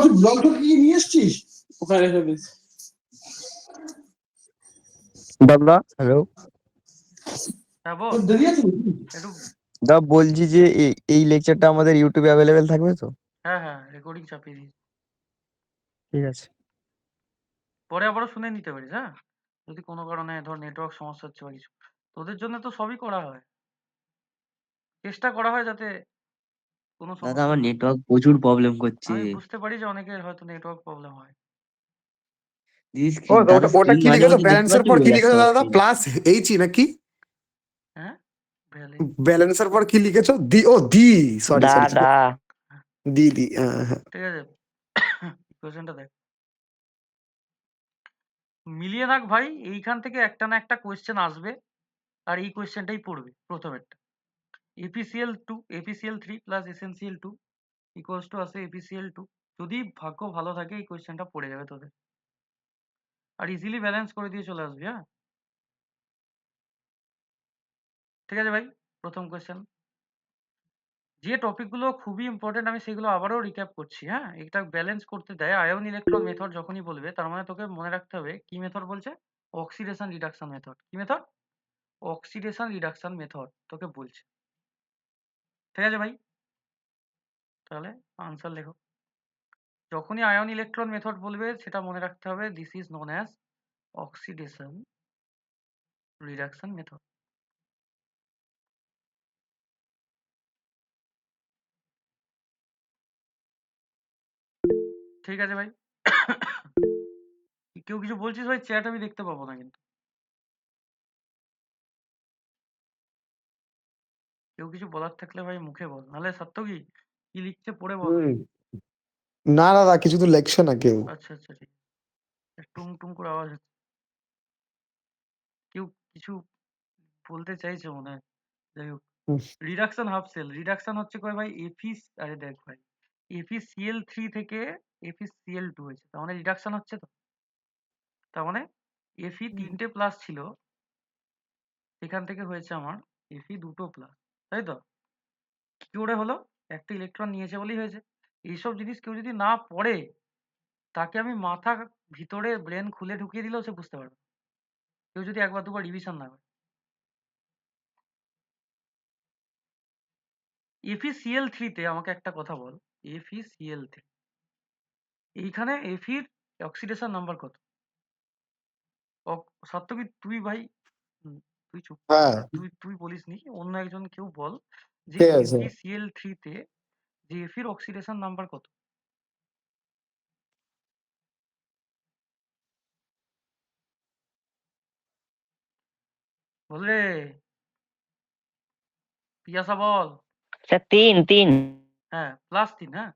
তুই ব্লগ কি নিয়ে এসছিস? ওখানে রেখে দিস। দাদা হ্যালো। হ্যাঁ বল। তোর দেরি আছে নাকি? একটু। দা বলছি যে এই লেকচারটা আমাদের ইউটিউবে অ্যাভেলেবেল থাকবে তো? হ্যাঁ হ্যাঁ, রেকর্ডিং চাপিয়ে দিই। ঠিক আছে। পরে আবারও শুনে নিতে পারিস, হ্যাঁ, যদি কোনো কারণে ধর নেটওয়ার্ক সমস্যা হচ্ছে বা কিছু। তোদের জন্য তো সবই করা হয়, চেষ্টা করা হয় যাতে কোনো দাদা সমস্যা আমার না হয়। নেটওয়ার্ক প্রচুর প্রবলেম করছে। আমি বুঝতে পারি যে অনেকের হয়তো নেটওয়ার্ক প্রবলেম হয়। ও দাদা ওটা ওটা স্ক্রিন কি মাঝে লিখেছো? মাঝে দেখতে ব্যালেন্সের পাচ্ছি পর উড়ে কি যাচ্ছে লিখেছো আমার দাদা? screen। প্লাস এইচ নাকি? হ্যাঁ ভ্যালে। ব্যালেন্সের পর কি লিখেছো? দি, ও দি। Sorry sorry sorry. দাদা দি দি, হ্যাঁ হ্যাঁ। ঠিক আছে। কোয়েশ্চেনটা দেখ, মিলিয়ে রাখ ভাই। এইখান থেকে একটা না একটা কোয়েশ্চেন আসবে, আর এই কোয়েশ্চেনটাই পড়বে প্রথমেরটা। APCl2 APCl3 plus SnCl2 equals to আসে APCl2। যদি ভাগ্য ভালো থাকে এই কোয়েশ্চেনটা পড়ে যাবে তোদের, আর ইজিলি ব্যালেন্স করে দিয়ে চলে আসবি। হ্যাঁ ঠিক আছে ভাই, প্রথম কোয়েশ্চেন। যে টপিকগুলো খুবই ইম্পর্টেন্ট আমি সেগুলো আবারও রিক্যাপ করছি। হ্যাঁ, এটা ব্যালেন্স করতে দেয় আয়ন ইলেকট্রন মেথড যখনই বলবে, তার মানে তোকে মনে রাখতে হবে কি মেথড বলছে, অক্সিডেশন রিডাকশন মেথড। কি মেথড? অক্সিডেশন রিডাকশন মেথড তোকে বলছে। ঠিক আছে ভাই, তাহলে আনসার লেখো। যখনই আয়ন ইলেকট্রন মেথড বলবে সেটা মনে রাখতে হবে this is known as oxidation reduction method. ঠিক আছে ভাই। কেউ কিছু বলছিস ভাই, চ্যাট আমি দেখতে পাবো না কিন্তু। কেউ কিছু বলার থাকলে ভাই মুখে বল, নাহলে সত্য কি কি লিখছে পড়ে বল। হুম। না দাদা, কিছু তো লেখছে না কেউ। আচ্ছা আচ্ছা ঠিক আছে। টুং টুং করে আওয়াজ হচ্ছে, কেউ কিছু বলতে চাইছে মনে হয়। যাই হোক, হুম। রিডাকশন হাফ সেল রিডাকশন হচ্ছে কয় ভাই আরে দেখ ভাই, FeCl3 থেকে FeCl2 হয়েছে, তার মানে রিডাকশন হচ্ছে তো। তার মানে Fe তিনটে প্লাস ছিল, এখান থেকে হয়েছে আমার Fe দুটো প্লাস, তাই তো? কি করে হলো? একটা ইলেকট্রন নিয়েছে বলেই হয়েছে। এইসব জিনিস কেউ যদি না পড়ে, তাকে আমি মাথা ভিতরে ব্রেন খুলে ঢুকিয়ে দিলেও সে বুঝতে পারবে না। কেউ যদি একবার দুবার রিভিশন না করে। FeCl3 তে আমাকে একটা কথা বল, FeCl3 এইখানে Feর অক্সিডেশন নাম্বার কত? সত্যকি তুই ভাই, তুই চুপ, হ্যাঁ, তুই তুই বলিসনি, অন্য একজন কেউ বল যে ঠিক আছে। FeCl3 তে যে Feর অক্সিডেশন নাম্বার কত? বল রে পিয়াসা বল। স্যার 3 হ্যাঁ +3, হ্যাঁ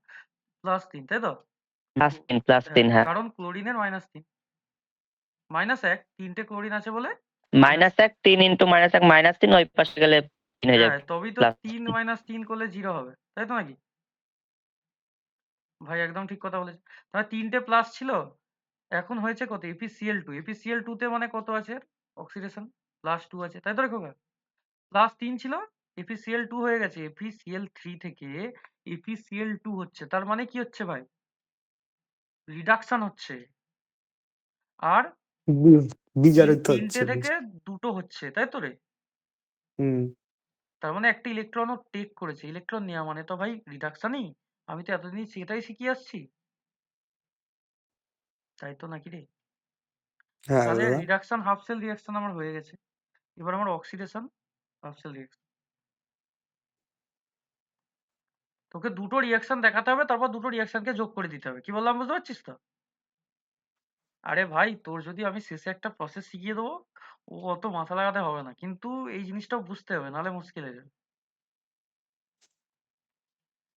+3 তাই তো? প্লাস 3 হ্যাঁ কারণ ক্লোরিনের -3, -1 তিনটে ক্লোরিন আছে বলে -1 3 ইন্টু -1 -3 ওই পাশে গেলে 3 হয়ে হ্যাঁ, যাবে তবেই তো প্লাস 3 -3 করলে 0 হবে, তাই তো নাকি? ভাই একদম ঠিক কথা বলেছে। তাহলে তিনটে প্লাস ছিল, এখন হয়েছে কত? FeCl2 FeCl2 তে মানে কত আছে অক্সিডেশন? +2 আছে, তাই তো রে খোকা? +3 ছিল, FeCl2 হয়ে গেছে, FeCl3 থেকে FeCl2 হচ্ছে, তার মানে কি হচ্ছে ভাই? রিডাকশন হচ্ছে। আর বিজারিত তিনটে হচ্ছে থেকে দুটো হচ্ছে, তাই তো রে? হুম। তার মানে একটা ইলেকট্রনও টেক করেছে, ইলেকট্রন নেওয়া মানে তো ভাই রিডাকশনই। আমি তো এতদিন সেটাই শিখিয়ে আসছি, তাই তো নাকি রে? হ্যাঁ তাহলে দাদা। রিডাকশন হাফ সেল রিঅ্যাকশন আমার হয়ে গেছে, এবার আমার অক্সিডেশন হাফ সেল রিঅ্যাকশন। তোকে দুটো রিঅ্যাকশন দেখাতে হবে, তারপর দুটো রিঅ্যাকশনকে যোগ করে দিতে হবে। কি বললাম বুঝতে পারছিস তো? আরে ভাই তোর যদি আমি শেষে একটা প্রসেস শিখিয়ে দেবো, ও অত মাথা লাগাতে হবে না, কিন্তু এই জিনিসটাও বুঝতে হবে, নাহলে মুশকিল হয়ে যাবে।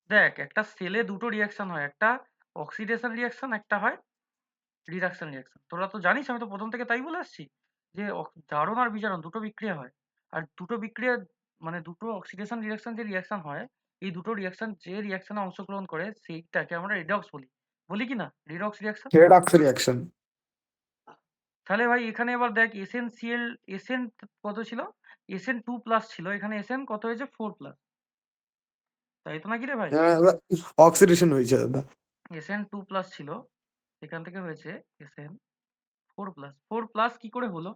দেখ একটা সেলে দুটো রিঅ্যাকশন হয়, একটা অক্সিডেশন রিঅ্যাকশন, একটা হয় রিডাকশন রিঅ্যাকশন। তোরা তো জানিস, আমি তো প্রথম থেকে তাই বলে আসছি যে জারণ আর বিজারণ দুটো বিক্রিয়া হয়। আর দুটো বিক্রিয়া মানে দুটো অক্সিডেশন রিঅ্যাকশন যে রিঅ্যাকশন হয়, এই দুটো রিঅ্যাকশন যে রিঅ্যাকশনে অংশগ্রহণ করে সেইটাকে আমরা রিডক্স বলি, বলি কি না? Redox reaction. Redox reaction. তাহলে ভাই এখানে এবার দেখ এসএন কত ছিল? SN2 প্লাস ছিল, এখানে এসএন কত হয়েছে? 4 প্লাস, তাই তো নাকি রে ভাই? হ্যাঁ দাদা, অক্সিডেশন হয়েছে দাদা। SN2 প্লাস ছিল, এখান থেকে হয়েছে SN4 প্লাস। 4 প্লাস কি করে হলো?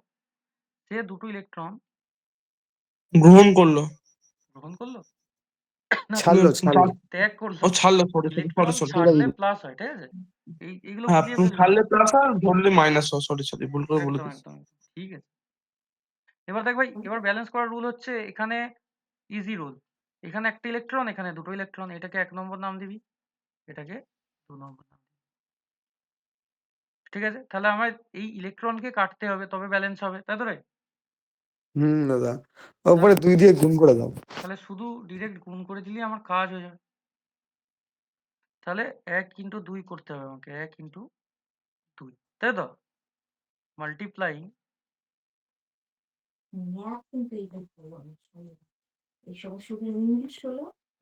সে দুটো ইলেকট্রন গ্রহণ করলো। গ্রহণ করলো না ছাড়লো ছাড়লো। ত্যাগ করলো। ও ছাড়লো, সরি ইলেকট্রন সরি ছাড়লে প্লাস হয়, ঠিক আছে? এইগুলো হ্যাঁ, গুলিয়ে তুমি ফেলবি না। ছাড়লে প্লাস আর ধরলে মাইনাস, সরি ভুল করে বলে একদম দিচ্ছি। একদম একদম। ঠিক আছে, এবার দেখ ভাই, এবার ব্যালেন্স করার রুল হচ্ছে এখানে ইজি রুল। এখানে একটা ইলেকট্রন, এখানে দুটো ইলেকট্রন, এটাকে 1 নম্বর নাম দিবি, এটাকে 2 নম্বর নাম দিবি। ঠিক আছে, তাহলে আমার এই ইলেকট্রনকে কাটতে হবে, তবে ব্যালেন্স হবে, তাই তো রে? দাদা, ওপরে 2 দিয়ে গুণ করে দাও। তাহলে শুধু ডিরেক্ট গুণ করে দিলে আমার কাজ হয়ে যাবে। তাহলে 1 × 2 করতে হবে আমাকে, 1 × 2, তাই তো? মাল্টিপ্লাইং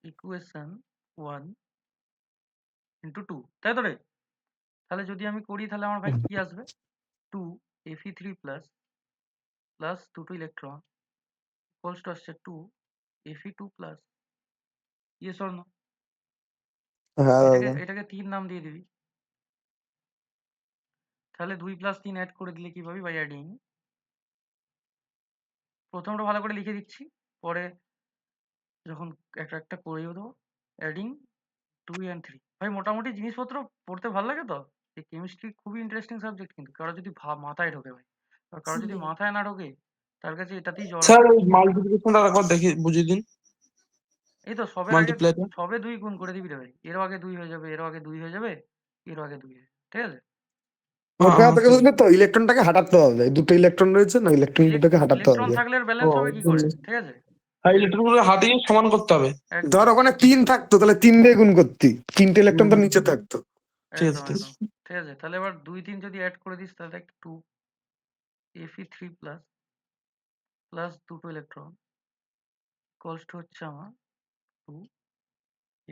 ইকুয়েশন 1 ইন্টু 2, তাই তো রে? তাহলে যদি আমি করি তাহলে আমার ভাই কি আসবে? 2 Fe3 প্লাস প্লাস দুটো ইলেকট্রন ইকুয়ালস টু আসছে 2 Fe2 plus, yes or no? হ্যাঁ এটাকে দাদা। এটাকে 3 নাম দিয়ে দিবি। তাহলে 2 প্লাস 3 অ্যাড করে দিলে কি পাবি বাই অ্যাডিং? প্রথমটা ভালো করে লিখে দিচ্ছি, পরে যখন একটা একটা করিয়ে দেবো। অ্যাডিং 2 and 3, ভাই মোটামুটি জিনিসপত্র পড়তে ভালো লাগে তো? এই কেমিস্ট্রি খুবই ইন্টারেস্টিং সাবজেক্ট, কিন্তু কারো যদি মাথায় ঢোকে ভাই, আর কারো যদি মাথায় না ঢোকে তার কাছে এটাতেই জ্বর স্যার আসে। ওই মাল্টিপ্লিকেশনটা একবার দেখে বুঝিয়ে দিন। এই তো সবের আগে মাল্টিপ্লাইটা সবে 2 গুণ করে দিবি রে ভাই, এরও আগে 2 হয়ে যাবে, এরও আগে 2 হয়ে যাবে, এরও আগে 2 হয়ে যাবে, ঠিক আছে? ওর হ্যাঁ কথা ঠিক বলবে তো ইলেকট্রনটাকে হাঁটাতে হবে, দুটো ইলেকট্রন রয়েছে না, ইলেকট্রন দুটোকে হাঁটাতে ইলেকট্রন হবে। থাকলে ও ব্যালেন্স হবে কি করে, ঠিক আছে? হ্যাঁ ইলেকট্রন গুলো হাতে সমান করতে হবে। ধর একদম ওখানে 3 থাকতো, তাহলে 3 দিয়ে গুণ করতি, 3টে ইলেকট্রন তো হুম, নিচে থাকতো। ঠিক আছে একদম ঠিক একদম, আছে। ঠিক আছে। তাহলে এবার 2 3 যদি অ্যাড করে দিস তাহলে 2 Fe3 প্লাস প্লাস দুটো ইলেকট্রন ইকুয়ালস টু হচ্ছে আমার 2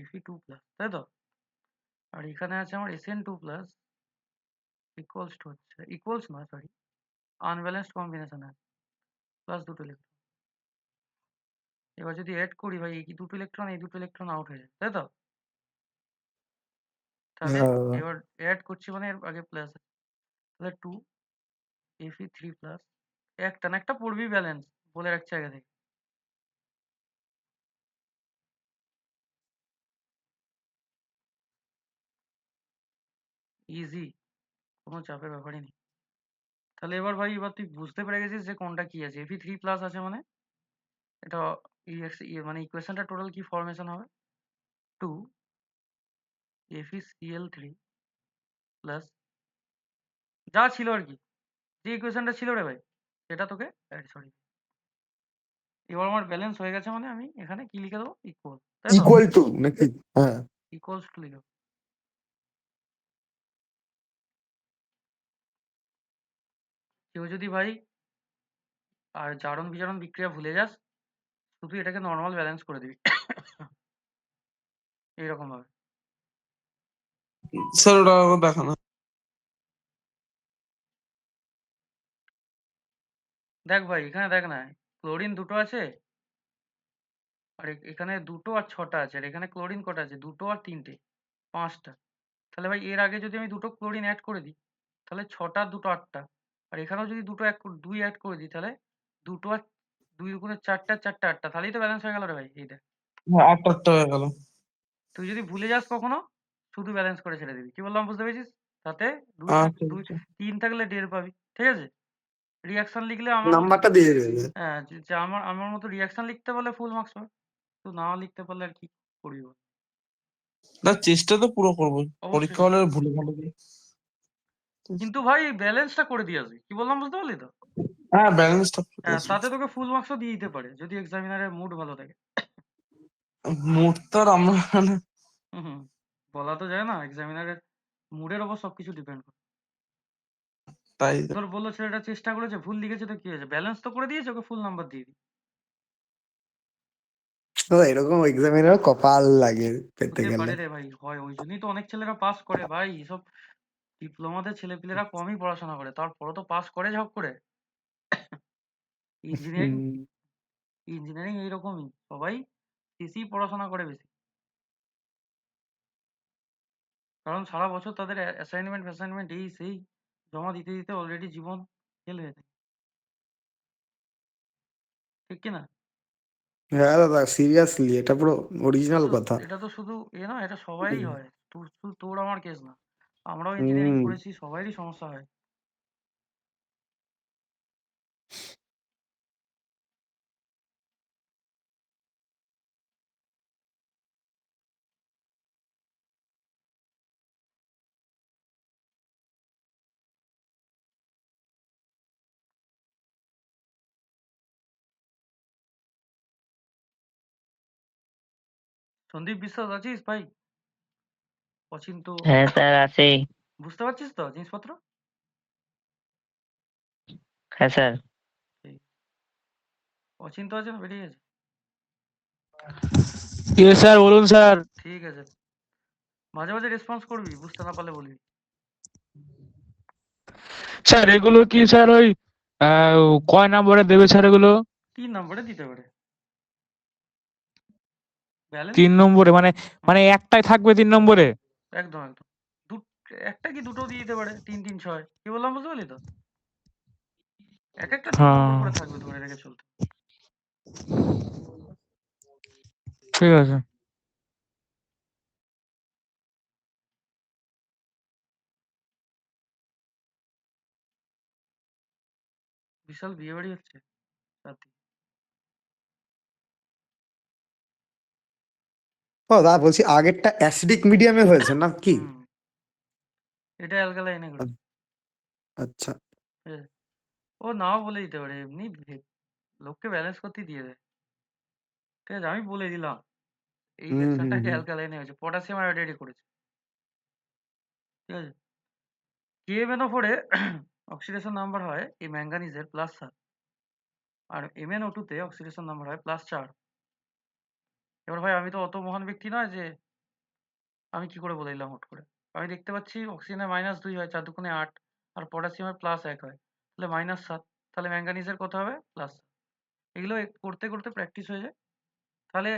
Fe2 প্লাস, তাই তো? আর এখানে আছে আমার Sn2 প্লাস ইকুয়ালস টু হচ্ছে, ইকুয়ালস নয় সরি, আনব্যালেন্সড কম্বিনেশন আছে প্লাস দুটো ইলেকট্রন। এবার যদি অ্যাড করি ভাই, এই দুটো ইলেকট্রন এই দুটো ইলেকট্রন আউট হয়ে যায়, তাই তো? তাহলে হ্যাঁ দাদা। এবার অ্যাড করছি মানে এর আগে প্লাস, তাহলে 2 Fe3 প্লাস, একটা না একটা পড়বি ব্যালেন্স, বলে রাখছি আগে থেকে। ইজি, কোনো চাপের ব্যাপারই নেই। তাহলে এবার ভাই, এবার তুই বুঝতে পেরে গেছিস যে কোনটা কি আছে। Fe3 প্লাস আছে মানে এটা মানে ইকুয়েশনটা টোটাল কি ফরমেশন হবে? 2 FeCl3 প্লাস যা ছিল আর কি, যে ইকুয়েশনটা ছিল রে ভাই সেটা তোকে, সরি, এবার আমার ব্যালেন্স হয়ে গেছে মানে আমি এখানে কি লিখে দেবো? ইকুয়াল, তাই তো? ইকুয়াল টু নাকি? হ্যাঁ। ইকুয়ালস টু লিখে দেবো। কেউ যদি ভাই আর জারণ বিজারণ বিক্রিয়া ভুলে যাস, শুধু এটাকে নর্মাল ব্যালেন্স করে দিবি এইরকম ভাবে। স্যার ওটা দেখানো। দেখ ভাই এখানে দেখ না, ক্লোরিন দুটো আছে, আর এখানে দুটো আর 6টা আছে, আর এখানে ক্লোরিন কটা আছে? দুটো আর 3টে, 5টা। তাহলে ভাই এর আগে যদি আমি দুটো ক্লোরিন অ্যাড করে দিই তাহলে 6টা আর দুটো 8টা, আর এখানেও যদি দুটো 2 অ্যাড করে দিই তাহলে দুটো আর 2 দুগুণে 4টা, 4টা 8টা, তাহলেই তো ব্যালেন্স হয়ে গেল রে ভাই এইটা। হ্যাঁ আটটা আটটা হয়ে গেল। তুই যদি ভুলে যাস কখনো, শুধু ব্যালেন্স করে ছেড়ে দিবি। কি বললাম বুঝতে পেরেছিস? তাতে 2 আচ্ছা দুই আচ্ছা। 3 থাকলে 1.5 পাবি, ঠিক আছে? রিঅ্যাকশন লিখলে আমার মতো, নাম্বারটা দিয়ে দেবে। হ্যাঁ, যে আমার আমার মতো রিঅ্যাকশন লিখতে পারলে ফুল মার্কস পাবে, তো না লিখতে পারলে আর কি করবি বল? না চেষ্টা তো পুরো করবো, অবশ্যই পরীক্ষা হলে অবশ্যই। ভুলে ভালো দিই। কিন্তু ভাই ব্যালেন্সটা করে দিয়ে আসবি, কি বললাম বুঝতে পারলি তো? হ্যাঁ ব্যালেন্সটা হ্যাঁ, তাতে তোকে ফুল মার্কসও দিয়ে দিতে পারে যদি এক্সামিনারের মুড ভালো থাকে। মোট তো আর আমরা না। হুম হুম, বলা তো যায় না, এক্সামিনারের মুডের ওপর সবকিছু ডিপেন্ড করে। তাই তোর বললো ছেলেটা চেষ্টা করেছে, ভুল লিখেছে তো কি হয়েছে, ব্যালেন্স তো করে দিয়েছে, ওকে ফুল নাম্বার দিয়ে দিই। ও এরকম এক্সামিনার কপাল লাগে পেতে হতে গেলে। পারে রে ভাই, হয়, ওই জন্যই তো অনেক ছেলেরা পাস করে ভাই। এসব ডিপ্লোমাতে ছেলেপিলেরা কমই পড়াশোনা করে, তারপরও তো পাস করে ঝপ করে। ইঞ্জিনিয়ারিং, হুম। ইঞ্জিনিয়ারিং এইরকমই, সবাই বেশি পড়াশোনা করে বেশি, কারণ সারা বছর তাদের অ্যাসাইনমেন্ট ফ্যাসাইনমেন্ট এই সেই জমা দিতে দিতে অলরেডি জীবন ফেল হয়ে যায়, ঠিক কি না? হ্যাঁ দাদা, সিরিয়াসলি এটা পুরো এটা অরিজিনাল তো কথা। এটা তো শুধু এ না, এটা সবারই হয়, শুধু তোর আমার কেস না, আমরাও ইঞ্জিনিয়ারিং হুম। করেছি, সবারই সমস্যা হয়। সন্দীপ বিশ্বাস আছিস ভাই? অচিন্ত, হ্যাঁ স্যার আছে। বুঝতে পারছিস তো জিনিসপত্র? হ্যাঁ স্যার। এই, অচিন্ত আছে না বেরিয়ে গেছে? ইয়ে স্যার বলুন স্যার। ঠিক আছে, মাঝে মাঝে রেসপন্স করবি, বুঝতে না পারলে বলবি। স্যার এগুলো কি স্যার ওই কয় নম্বরে দেবে স্যার এগুলো? 3 নম্বরে দিতে পারে, ব্যালেন্স 3 নম্বরে মানে একটাই থাকবে 3 নম্বরে? একদম একদম। একটা কি দুটো দিয়ে দিতে পারে, 3 3 6 কি বললাম বুঝতে পারলি তো? এক একটা 3 নম্বর হ্যাঁ, করে থাকবে, ধরে রেখে চলতে। ঠিক আছে। বিশাল বিয়ে বাড়ি হচ্ছে রাতে। ও দা বলছি আগেরটা অ্যাসিডিক মিডিয়ামে হয়েছে না কি? হুম, এটা অ্যালকালাইনে ঘটেছে। আচ্ছা। ঠিক আছে? ও নাও বলে দিতে পারে, এমনি লোককে ব্যালেন্স করতে দিয়ে দেয়। ঠিক আছে, আমি বলে দিলাম এই হুম হুম রিঅ্যাকশনটা হুম অ্যালকালাইনে হয়েছে, পটাশিয়াম আয়োডাইডে করেছে। ঠিক আছে, KMnO4 এ অক্সিডেশন নাম্বার হয় এই ম্যাঙ্গানিজের +7, আর MnO2 তে অক্সিডেশন নাম্বার হয় +4। এবার ভাই আমি তো অত মহান ব্যক্তি নয় যে আমি কি করে বলে দিলাম হুট করে। আমি দেখতে পাচ্ছি অক্সিজেনের -2 হয়, 4 দুগুণে 8, আর পটাশিয়ামের +1 হয়, তাহলে -7। তাহলে ম্যাঙ্গানিজের কত হবে? +7। এগুলো করতে করতে প্র্যাকটিস হয়ে যায়। তাহলে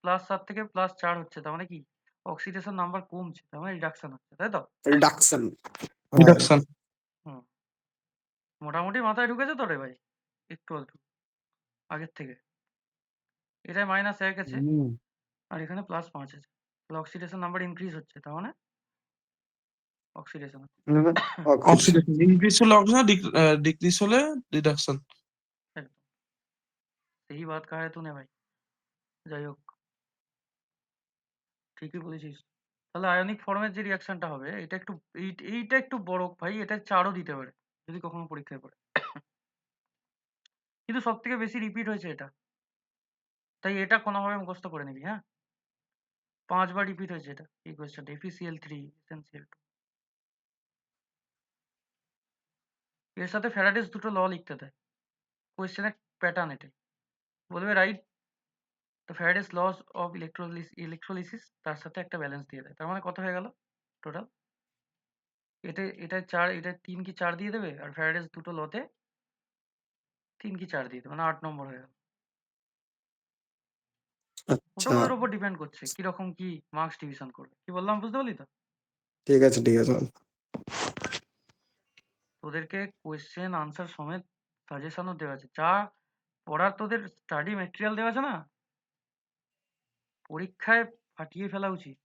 +7 থেকে +4 হচ্ছে, তার মানে কি অক্সিডেশন নাম্বার কমছে, তার মানে রিডাকশন হচ্ছে, তাই তো? রিডাকশন। রিডাকশন। হুম, মোটামুটি মাথায় ঢুকেছে তো রে ভাই, একটু আধটু আগের থেকে। এটায় -1 আছে হুম আর এখানে +5 আছে, তাহলে অক্সিডেশন নাম্বার ইনক্রিজ হচ্ছে, তার মানে অক্সিডেশন হচ্ছে। অক্সিডেশন। অক্সিডেশন ইনক্রিজ হলে অক্সিডেশন, ডিক্রিজ হলে রিডাকশন। একদম, সেই বাত কাহে তूने ভাই। যাই হোক, ঠিকই বলেছিস। তাহলে আয়নিক ফর্মের যে রিয়াকশনটা হবে, এটা একটু এইটা একটু বড় ভাই, এটা 4ও দিতে পারে যদি কখনো পরীক্ষায় পড়ে। কিন্তু সব থেকে বেশি রিপিট হয়েছে এটা, তাই এটা কোনোভাবে মুখস্থ করে নিবি, হ্যাঁ? 5 বার রিপিট হয়েছে এটা, এই কোয়েশ্চেনটা FeCl3 SnCl2। এর সাথে ফ্যারাডেস দুটো ল লিখতে দেয়, কোয়েশ্চেনের প্যাটার্ন এটাই। বলবে write the Faraday's laws of electrolysis, তার সাথে একটা ব্যালেন্স দিয়ে দেয়। তার মানে কত হয়ে গেল টোটাল? এটা 4, এটা 3 কি 4 দিয়ে দেবে, আর ফ্যারাডেস দুটো লতে 3 কি 4 দিয়ে দেবে, মানে 8 নম্বর হয়ে গেল। ওটা আচ্ছা ওদের উপর ডিপেন্ড করছে কিরকম কি মার্কস ডিভিশন করবে। কি বললাম বুঝতে পারলি তো? ঠিক আছে ঠিক আছে। তোদেরকে কোয়েশ্চেন আনসার সমেত সাজেশনও দেওয়া আছে, যা পড়ার তোদের স্টাডি ম্যাটেরিয়াল দেওয়া আছে না, পরীক্ষায় ফাটিয়ে ফেলা উচিত,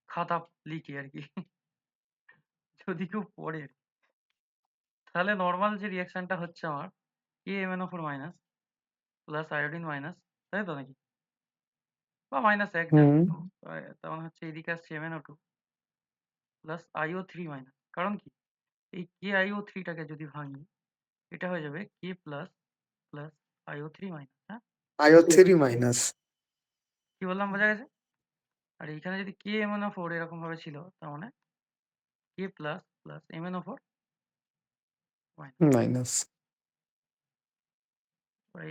খাতা লিখে আর কি। যদি কেউ পড়ে, তাহলে নর্মাল যে রিয়াকশনটা হচ্ছে আমার KMnO4 minus plus iodine minus, তাই তো নাকি? বা -1 যা, হুম তার মানে হচ্ছে এদিকে আসছে MnO2 প্লাস IO3 মাইনাস। কারণ কি, এই KIO3টাকে যদি ভাঙি, এটা হয়ে যাবে K plus plus IO3 minus. হ্যাঁ, IO3 মাইনাস। কি বললাম বোঝা গেছে? আর এইখানে যদি KMnO4 এরকম ভাবে ছিল, তার মানে K plus plus MnO4 minus. Minus.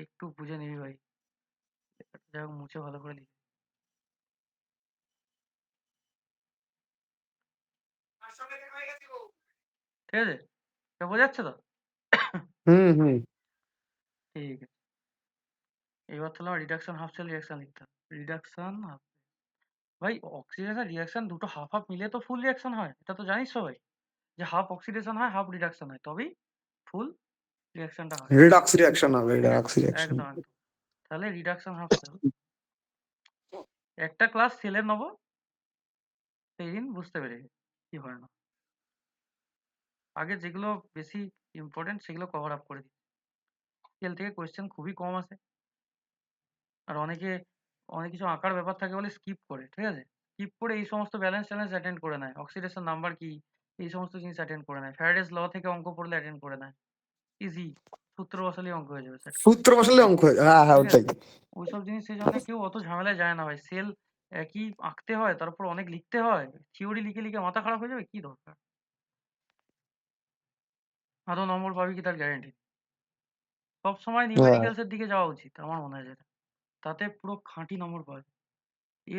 একটু বুঝে নিবি ভাই, যাই হোক মুছে ভালো করে লিখি। ঠিক আছে, এটা বোঝা যাচ্ছে তো? হুম হুম ঠিক আছে, এবার তাহলে আমার রিডাকশন হাফ সেল রিয়াকশন লিখতে হবে। রিডাকশন হাফ, ভাই অক্সিডেশন রিয়াকশন দুটো হাফ হাফ মিলে তো ফুল রিয়াকশন হয়, এটা তো জানিস সবাই, যে হাফ অক্সিডেশন হয় হাফ রিডাকশন হয়, তবেই ফুল রিয়াকশনটা হয়। রিডক্স রিয়াকশন হবে, রিডক্স রিয়াকশন। একদম একদম। তাহলে রিডাকশন হাফ সেল একটা ক্লাস সেলে নেবো, সেই দিন বুঝতে পেরে কি হয় না। আগে যেগুলো বেশি ইম্পর্টেন্ট সেগুলো কভার আপ করে দিই। সেল থেকে কোয়েশ্চেন খুবই কম আসে, আর অনেকে অনেক কিছু আঁকার ব্যাপার থাকে বলে স্কিপ করে। ঠিক আছে, স্কিপ করে এই সমস্ত ব্যালেন্স ট্যালেন্স অ্যাটেন্ড করে নেয়, অক্সিডেশন নাম্বার কি এই সমস্ত জিনিস অ্যাটেন্ড করে নেয়, ফ্যারাডেস ল থেকে অঙ্ক পড়লে অ্যাটেন্ড করে নেয়, ইজি, সূত্র বসালেই অঙ্ক হয়ে যাবে স্যার। সূত্র বসালে অঙ্ক হ্যাঁ হ্যাঁ ঠিক আছে, ওটাই। ওইসব জিনিস সেই জন্য কেউ অত ঝামেলায় যায় না ভাই। সেল একই আঁকতে হয়, তারপর অনেক লিখতে হয়, থিওরি লিখে লিখে মাথা খারাপ হয়ে যাবে, কি দরকার? আদৌ নম্বর পাবি কি তার গ্যারেন্টি? সবসময় হ্যাঁ নিউমেরিক্যালস এর দিকে যাওয়া উচিত আমার মনে হয় যেটা। তাতে পুরো খাঁটি নম্বর পাওয়া যায়।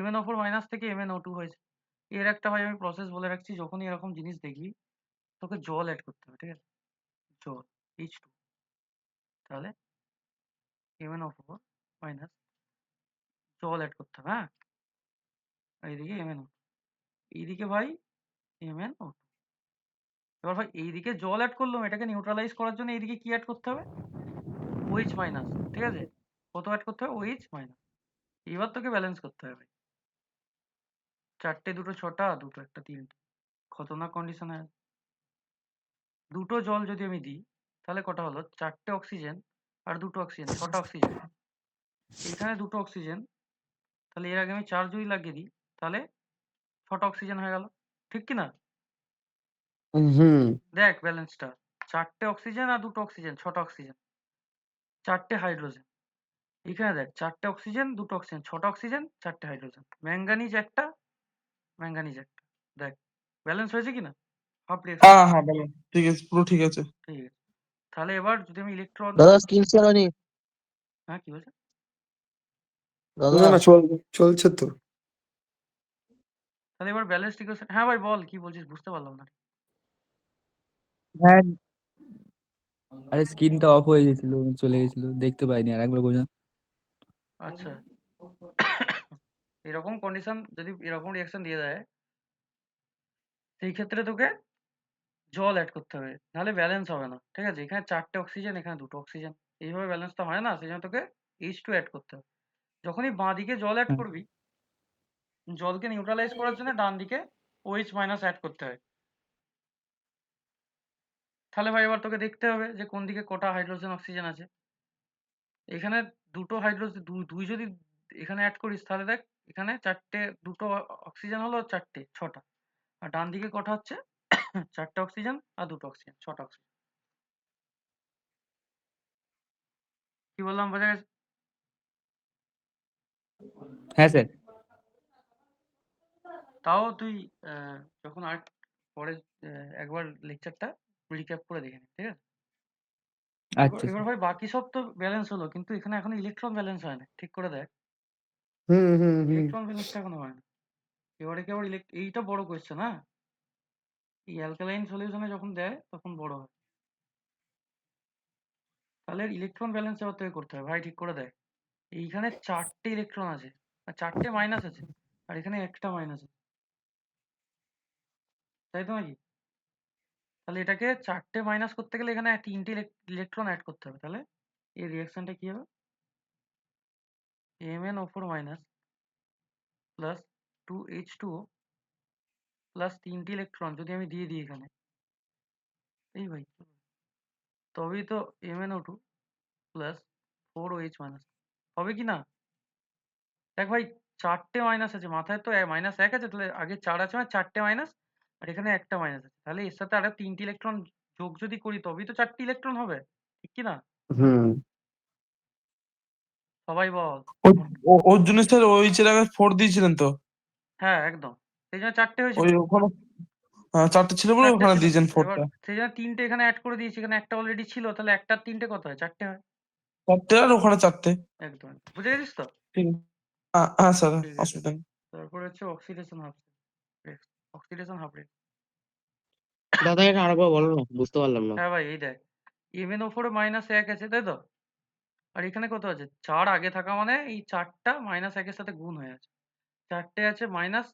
MnO4 মাইনাস থেকে MnO2 হয়েছে। এর একটা ভাই আমি প্রসেস বলে রাখছি, যখনই এরকম জিনিস দেখবি তোকে জল অ্যাড করতে হবে, ঠিক আছে? জল H2, তাহলে MnO4 মাইনাস জল অ্যাড করতে হবে, হ্যাঁ? আর এইদিকে MnO2, এইদিকে ভাই MnO2। এবার ভাই এইদিকে জল অ্যাড করলাম, এটাকে নিউট্রালাইজ করার জন্য এইদিকে কি অ্যাড করতে হবে? OH মাইনাস, ঠিক আছে? কত অ্যাড করতে হবে? OH minus. এবার তোকে ব্যালেন্স করতে হবে ভাই। 4টে 2টো 6টা, 2টো 1টা 3টে। খতরনাক কন্ডিশন হয়। 2টো জল যদি আমি দিই তাহলে কটা হলো? 4টে অক্সিজেন আর 2টো অক্সিজেন, 6টা অক্সিজেন। এখানে 2টো অক্সিজেন, তাহলে এর আগে আমি 4 যদি লাগিয়ে দিই তাহলে 6টা অক্সিজেন হয়ে গেল, ঠিক কি না? হুম দেখ ব্যালেন্সটা, 4টে অক্সিজেন আর 2টো অক্সিজেন, 6টা অক্সিজেন, 4টে হাইড্রোজেন। এখানে দেখ 4টে অক্সিজেন, 2টো অক্সিজেন, 6টা অক্সিজেন, 4টে হাইড্রোজেন, ম্যাঙ্গানিজ একটা, ম্যাঙ্গানিজ একটা। দেখ ব্যালেন্স হয়েছে কিনা? Half reaction. হ্যাঁ হ্যাঁ বলো, ঠিক আছে, পুরো ঠিক আছে। ঠিক আছে, তাহলে এবার যদি আমি ইলেকট্রন, দাদা স্ক্রিন শেয়ার হয়নি হ্যাঁ কি বলছে? দাদা। না না চলছে তো। তাহলে এবার ব্যালেন্সড ইকুয়েশন, হ্যাঁ ভাই বল কি বলছিস, বুঝতে পারলাম না। হ্যাঁ, আরে স্ক্রিনটা অফ হয়ে গেছিল, চলে গেছিল, দেখতে পাইনি আর একবার বোঝা। আচ্ছা, এরকম কন্ডিশন যদি এরকম রিঅ্যাকশন দিয়ে দেয়, সেই ক্ষেত্রে তোকে জল অ্যাড করতে হবে, নাহলে ব্যালেন্স হবে না, ঠিক আছে? এখানে 4টে অক্সিজেন, এখানে 2টো অক্সিজেন, এইভাবে ব্যালেন্সটা হয় না, সেই জন্য তোকে H2 অ্যাড করতে হবে। যখনই বাঁ দিকে জল অ্যাড হ্যাঁ, করবি, জলকে নিউট্রালাইজ করার জন্য ডান দিকে OH মাইনাস অ্যাড করতে হয়। তাহলে ভাই এবার তোকে দেখতে হবে যে কোন দিকে কটা হাইড্রোজেন অক্সিজেন আছে। এখানে 2টো হাইড্রোজেন, দুই যদি এখানে অ্যাড করিস তাহলে দেখ এখানে 4টে, 2টো অক্সিজেন হলো 4টে, 6টা। আর ডান দিকে কটা হচ্ছে? 4টে অক্সিজেন আর 2টো অক্সিজেন, 6টা অক্সিজেন। কি বললাম, বোঝা গেছে? হ্যাঁ স্যার। তাও তুই যখন আর পরে একবার লেকচারটা রিক্যাপ করে দেখে নিস, ঠিক আছে? এবার আচ্ছা এবার স্যার। ভাই বাকি সব তো ব্যালেন্স হলো, কিন্তু এখানে এখন ইলেকট্রন ব্যালেন্স হয় না, ঠিক করে দেখ। হুম ইলেকট্রন ব্যালেন্সটা এখনো হয় না। এবারে কি আবার এইটা বড় কোয়েশ্চেন, হ্যাঁ? এই অ্যালকালাইন সলিউশনে যখন দেয় তখন বড় হয়। তাহলে ইলেকট্রন ব্যালেন্স এবার তোকে করতে হবে ভাই, ঠিক করে দেখ। এইখানে 4টে ইলেকট্রন আছে আর 4টে মাইনাস আছে, আর এখানে একটা মাইনাস আছে, তাই তো নাকি? তাহলে এটাকে 4টে মাইনাস করতে গেলে এখানে 3টে ইলেকট্রন অ্যাড করতে হবে, তাহলে এই রিঅ্যাকশনটা কি হবে? MnO4 minus plus 2H2O plus 3টে ইলেকট্রন যদি আমি দিয়ে দিই এখানে, এই ভাই, তবেই তো MnO2 প্লাস 4OH মাইনাস হবে কি না? দেখ ভাই 4টে মাইনাস আছে, মাথায় তো মাইনাস 1 আছে, তাহলে আগে 4 আছে মানে 4টে মাইনাস, আর এখানে একটা মাইনাস আছে, তাহলে এর সাথে আরো 3টে ইলেকট্রন যোগ যদি করি তবেই তো 4টে ইলেকট্রন হবে, ঠিক কি না? হুম সবাই বল। ওর জন্য স্যার ওই ছেলেকে 4 দিয়েছিলেন তো, হ্যাঁ একদম, সেই জন্য 4টে হয়েছিল। ওই ওখানে 4টে ছিল বলে 4টে ওখানে ছিল, দিয়েছেন এবার 4টা। সেই জন্য 3টে এখানে অ্যাড করে দিয়েছি, এখানে একটা অলরেডি ছিল, তাহলে একটা 3টে কত হয়? 4টে হয়। 4টে আর ওখানে 4টে। একদম একদম। বুঝে গেছিস তো? ঠিক আছে। হ্যাঁ স্যার, ঠিক আছে, অসুবিধা নেই। তারপরে হচ্ছে oxidation half rate, oxidation half rate. দাদা এটা আরেকবার বলো না, বুঝতে পারলাম না। হ্যাঁ ভাই এই দেখ, MnO4 মাইনাস 1 আছে তাই তো, আর এখানে কত আছে? 4 আগে থাকা মানে এই 4টা মাইনাস 1-এর সাথে গুণ হয়ে আছে, 4টে আছে মাইনাস,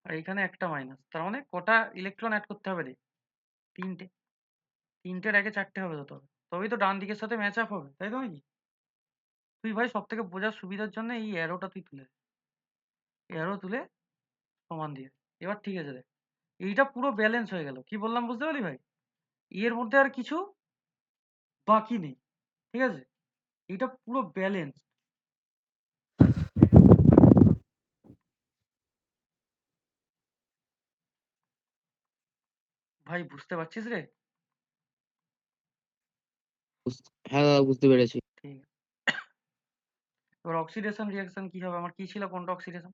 আর এখানে একটা মাইনাস, তার মানে কটা ইলেকট্রন অ্যাড করতে হবে রে? 3টে। 3টের আগে 4টে হবে তো, তবেই তো ডান দিকের সাথে ম্যাচ আপ হবে, তাই তো নাকি? তুই ভাই সব থেকে বোঝার সুবিধার জন্য এই অ্যারোটা তুই তুলে, অ্যারো তুলে সমান দিয়ে। এবার ঠিক আছে দেখ, এইটা পুরো ব্যালেন্স হয়ে গেল, কি বললাম বুঝতে পারলি ভাই? এর মধ্যে আর কিছু বাকি নেই, ঠিক আছে? এইটা পুরো ব্যালেন্স। ভাই বুঝতে পারছিস রে? হ্যাঁ দাদা বুঝতে পেরেছি। ঠিক আছে, এবার অক্সিডেশন রিঅ্যাকশন কি হবে? আমার কি ছিল, কোনটা অক্সিডেশন?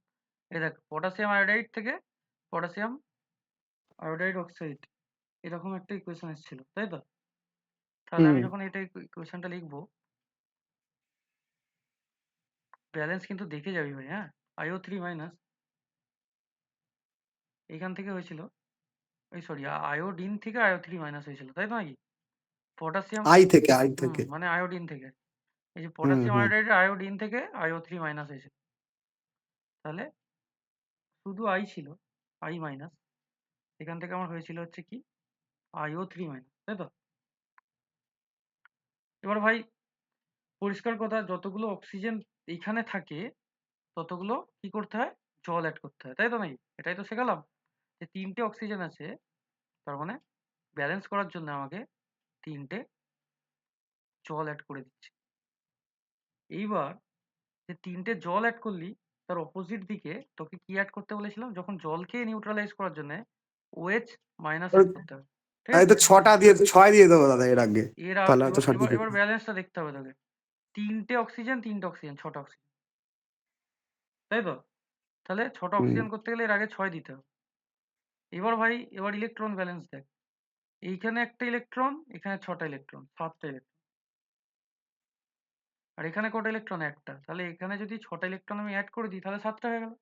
এই দেখ, পটাশিয়াম আয়োডাইড থেকে পটাশিয়াম আয়োডাইড অক্সাইড, এরকম একটা ইকুয়েশন এসেছিল তাই তো? তাহলে হুম আমি যখন এটা ইকুয়েশনটা লিখবো, ব্যালেন্স কিন্তু দেখে যাবি ভাই, হ্যাঁ। IO3 মাইনাস এখান থেকে হয়েছিল, ওই সরি আয়োডিন থেকে IO3 মাইনাস হয়েছিল, তাই তো নাকি? পটাশিয়াম, আই থেকে মানে আয়োডিন থেকে, এই যে হুম পটাশিয়াম হুম আয়োডাইডের আয়োডিন থেকে IO3 মাইনাস হয়েছিল। তাহলে শুধু আই ছিল, আই মাইনাস, এখান থেকে আমার হয়েছিল হচ্ছে কি IO3 মাইনাস, তাই তো? এবার ভাই পরিষ্কার কথা, যতগুলো অক্সিজেন এইখানে থাকে ততগুলো কি করতে হয়, জল অ্যাড করতে হয়, তাই তো নাকি? এটাই তো শেখালাম যে 3টে অক্সিজেন আছে, তার মানে ব্যালেন্স করার জন্য আমাকে 3টে জল অ্যাড করে দিচ্ছে। এইবার যে 3টে জল অ্যাড করলি, তার অপোজিট দিকে তোকে কি অ্যাড করতে বলেছিলাম, যখন জলকে নিউট্রালাইজ করার জন্য OH মাইনাস অ্যাড করতে হবে, ঠিক এই আছে? তো 6 দিয়ে দেবো দাদা এর আগে, তাহলে হয়তো এবার সঠিক এবার হতো। এবার ব্যালেন্সটা দেখতে হবে তোকে। 3টে অক্সিজেন 6টা অক্সিজেন, তাই তো? তাহলে 6টা হুম অক্সিজেন করতে গেলে এর আগে 6 দিতে হবে। এবার ভাই এবার ইলেকট্রন ব্যালেন্স দেখ, এইখানে একটা ইলেকট্রন, এখানে 6টা ইলেকট্রন, 7টা ইলেকট্রন, আর এখানে কটা ইলেকট্রন, একটা। তাহলে এখানে যদি 6টা ইলেকট্রন আমি অ্যাড করে দিই তাহলে 7টা হয়ে গেল।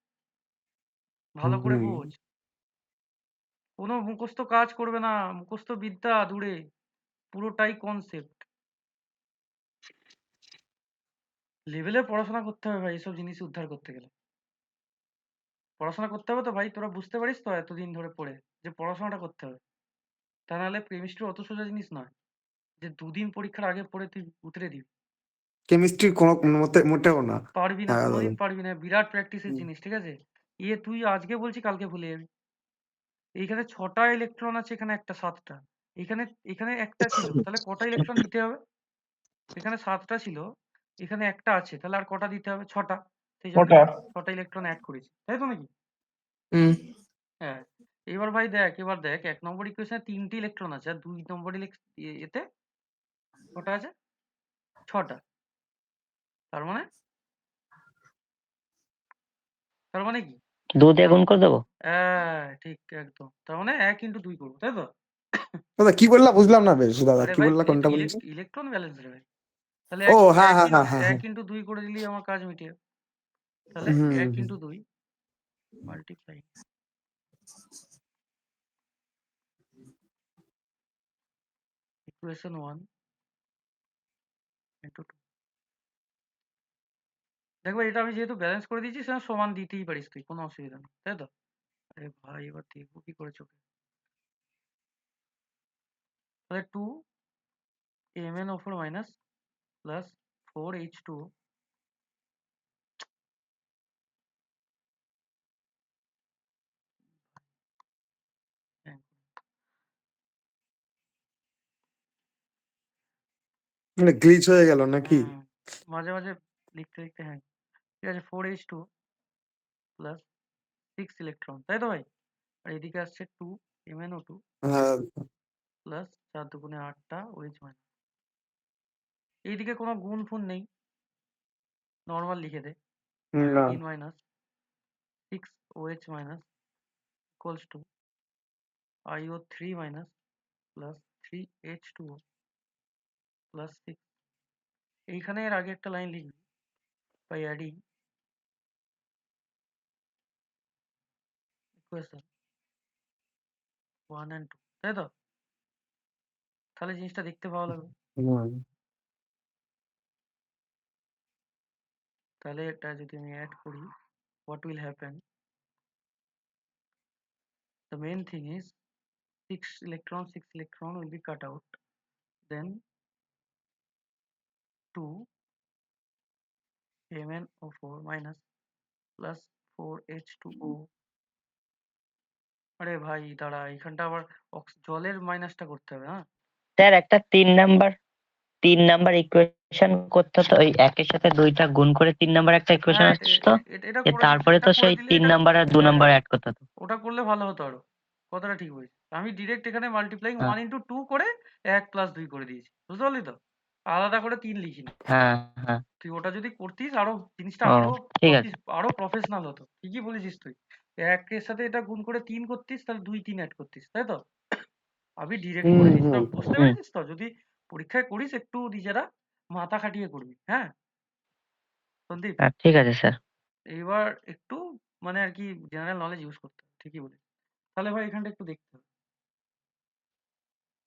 ভালো করে হুম বোঝ, কোনো মুখস্থ কাজ করবে না, মুখস্থ বিদ্যা দূরে, পুরোটাই কনসেপ্ট। লেভেলে পড়াশোনা করতে হবে ভাই, এসব জিনিস উদ্ধার করতে গেলে পড়াশোনা করতে হবে তো ভাই। তোরা বুঝতে পারিস তো এতদিন ধরে পড়ে যে পড়াশোনাটা করতে হবে, তা নাহলে কেমিস্ট্রি অত সোজা জিনিস নয় যে 2 দিন পরীক্ষার আগে পড়ে তুই উতরে দিবি। কেমিস্ট্রির কোনো মোটেও না। পারবি না, হ্যাঁ দাদা কোনোদিন পারবি না, বিরাট প্র্যাকটিসের হুম। জিনিস, ঠিক আছে? তুই আজকে বলছি কালকে ভুলে যাবি। এইখানে 6টা ইলেকট্রন আছে, এখানে একটা 7টা, এখানে এখানে একটা ছিল, তাহলে কটা ইলেকট্রন দিতে হবে? এখানে 7টা ছিল, এখানে একটা আছে, তাহলে আর কটা দিতে হবে? 6টা। সেই জন্য কটা? 6টা ইলেকট্রন অ্যাড করেছি, তাই তো নাকি? হুম। হ্যাঁ। এবার ভাই এবার দেখ 1 নম্বর ইকুয়েশনে 3টে ইলেকট্রন আছে, আর 2 নম্বর এতে কটা আছে? 6টা। তার মানে কি? 2 দিয়ে গুণ করে দেবো। ঠিক একদম। তার মানে 1 ইন্টু 2 করবো, তাই তো? দাদা কি বললা বুঝলাম না বেশ, দাদা আরে কি ভাই বললা, কোনটা বলছো? ইলেকট্রন ব্যালেন্স রে ভাই। তাহলে ও 1 হ্যাঁ 1 হ্যাঁ ইন্টু হ্যাঁ হ্যাঁ হ্যাঁ 1 ইন্টু 2 করে দিলেই আমার কাজ মিটিয়ে যাবে। তাহলে হুম 1 হুম। Into 2 multiply equation 1 into 2। দেখো এটা আমি যেহেতু ব্যালেন্স করে দিয়েছি, সেটা সমান দিতেই পারিস তুই, কোনো অসুবিধা নেই, তাই তো? আরে ভাই এবার দেখবো কি করে চোখে। তাহলে 2 MnO4 মাইনাস প্লাস 4H2O মানে গ্লিচ হয়ে গেল নাকি? মাঝে মাঝে লিখতে লিখতে, হ্যাঁ ঠিক আছে, 4H2 প্লাস 6 ইলেকট্রন, তাই তো ভাই? আর এদিকে আসছে 2 MnO2 হ্যাঁ প্লাস 4 দুগুণে 8টা OH মাইনাস। এইদিকে কোনো গুণ ফুন নেই, নর্মাল লিখে দে। না iodine minus 6OH minus equals to IO3 minus plus 3H2O plus 6। এইখানে এর আগে একটা লাইন লিখবি, বাই অ্যাডিং ইকুয়েশন 1 and 2, তাই তো? তাহলে জিনিসটা দেখতে ভালো লাগবে। হুম। তাহলে এটা যদি আমি অ্যাড করি, what will happen, the main thing is 6 electron will be cut out, then 2 MnO4 minus plus 4H2O। আরে ভাই দাঁড়া, এইখানটা আবার জলের মাইনাসটা করতে হবে, হ্যাঁ? স্যার একটা 3 নাম্বার ইকুয়েশন করতে হতো, ওই একের সাথে 2টা গুণ করে 3 নাম্বার একটা ইকুয়েশন হ্যাঁ আসছে তো, এটা করে তারপরে এটা তো করে সেই দিলে 3 এটা, নাম্বার আর 2 নাম্বার হ্যাঁ অ্যাড করতে হতো। ওটা করলে ভালো হতো আরো। কথাটা ঠিক বলেছিস। আমি ডিরেক্ট এখানে মাল্টিপ্লাইং হ্যাঁ 1 ইন্টু 2 করে 1 প্লাস 2 করে দিয়েছি, বুঝতে পারলি তো? আলাদা করে 3 লিখিনি। হ্যাঁ হ্যাঁ। তুই ওটা যদি করতিস আরো জিনিসটা ও আরো ঠিক আছে। আরো প্রফেশনাল হতো। ঠিকই বলেছিস তুই। 1 এর সাথে এটা গুণ করে 3 করতিস, তাহলে 2 3 অ্যাড করতিস, তাই তো? আমি ডিরেক্ট করে হুম দিয়েছি। হুম তা বুঝতে হুম পেরেছিস তো? যদি পরীক্ষায় করিস একটু নিজেরা মাথা খাটিয়ে করবি, হ্যাঁ? সন্দীপ, ঠিক আছে স্যার। এইবার একটু মানে আর কি জেনারেল নলেজ ইউজ করতে হবে, ঠিকই বলে। তাহলে ভাই এখানটা একটু দেখতে হবে,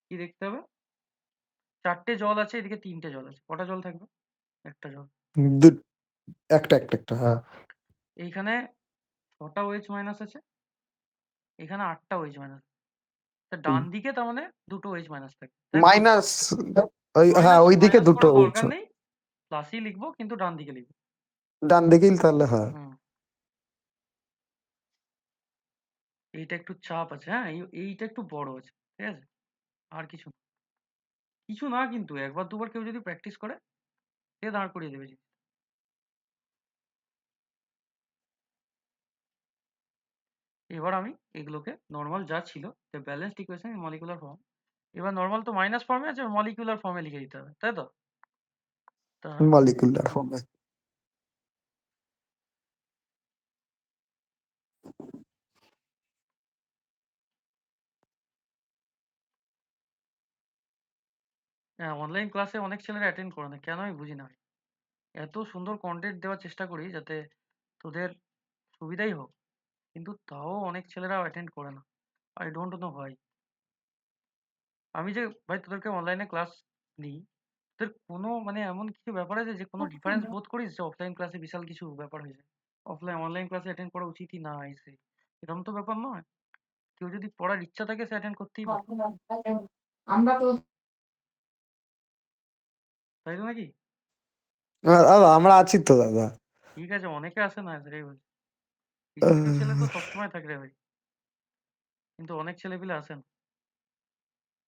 কি দেখতে হবে? 4টে জল আছে, এদিকে 3টে জল আছে, কটা জল থাকবে? একটা জল। দু- একটা হ্যাঁ। এইখানে 6টা ওএইচ মাইনাস আছে, এখানে 8টা ওএইচ মাইনাস। তা ডান দিকে তার মানে 2টো ওএইচ মাইনাস থাকে, তাই তো? মাইনাস ওই হ্যাঁ মাইনাস ওইদিকে মাইনাস দুটো করার দরকার হচ্ছে নেই, প্লাসই লিখবো, কিন্তু ডান দিকে লিখবো। ডান দিকেই তাহলে হ্যাঁ। হুম, এইটা একটু চাপ আছে, হ্যাঁ, এইটা একটু বড় আছে, ঠিক আছে? আর কিছু না। কিছু না, কিন্তু একবার দুবার কেউ যদি প্র্যাকটিস করে, সে দাঁড় করিয়ে দেবে জিনিস। এবার আমি এগুলোকে নর্মাল যা ছিল, balanced equation in molecular form, এবার নর্মাল তো মাইনাস ফর্মে আছে, মলিকুলার ফর্মে লিখে দিতে হবে, তাই তো? তা মলিকুলার ফর্মে। হ্যাঁ, অনলাইন ক্লাসে অনেক ছেলেরা অ্যাটেন্ড করে না, কেন আমি বুঝি না। এত সুন্দর কন্টেন্ট দেওয়ার চেষ্টা করি যাতে তোদের সুবিধাই হোক, কিন্তু তাও অনেক ছেলেরা অ্যাটেন্ড করে না। আই ডোন্ট নো ভাই। আমি যে ভাই তোদেরকে অনলাইনে ক্লাস নিই, তোদের কোনো মানে এমন কিছু ব্যাপার আছে যে কোনো ডিফারেন্স বোধ করিস যে অফলাইন ক্লাসে বিশাল কিছু ব্যাপার হয়ে যায়? অনলাইন ক্লাসে অ্যাটেন্ড করা উচিতই না এসে, এরকম তো ব্যাপার নয়। কেউ যদি পড়ার ইচ্ছা থাকে সে অ্যাটেন্ড করতেই পারে, তাই তো নাকি? আমরা আছি তো দাদা। ঠিক আছে, অনেকে আসে না, সেটাই বলছি। কিছু কিছু ছেলে তো সবসময় থাকে রে ভাই, কিন্তু অনেক ছেলেপিলে আসে না,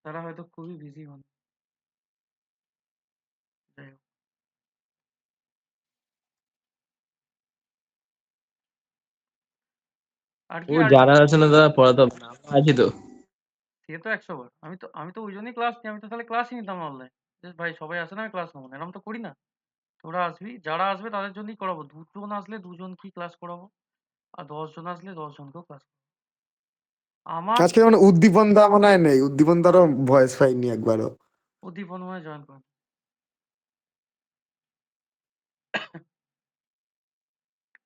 তারা হয়তো খুবই বিজি হন। যাই হোক, আর ও কি আর কি? যারা আছে না তারা পড়াতে হবে না, আমরা আছি তো। সে তো 100 বার। আমি তো ওই জন্যই ক্লাস নিই, আমি তো তাহলে ক্লাসই নিতাম না অনলাইন। ভাই সবাই আসে না, আমি ক্লাস নেবো না, এরকম তো করি না। তোরা আসবি, যারা আসবে তাদের জন্যই করাবো। 2জন আসলে 2জন কি ক্লাস করাবো, আর 10জন আসলে 10জনকেও ক্লাস করাবো। আমার আজকে মানে উদ্দীপন দা মনে হয় নেই, উদ্দীপন দারও ভয়েস পাইনি একবারও। উদ্দীপন মনে জয়েন করেন।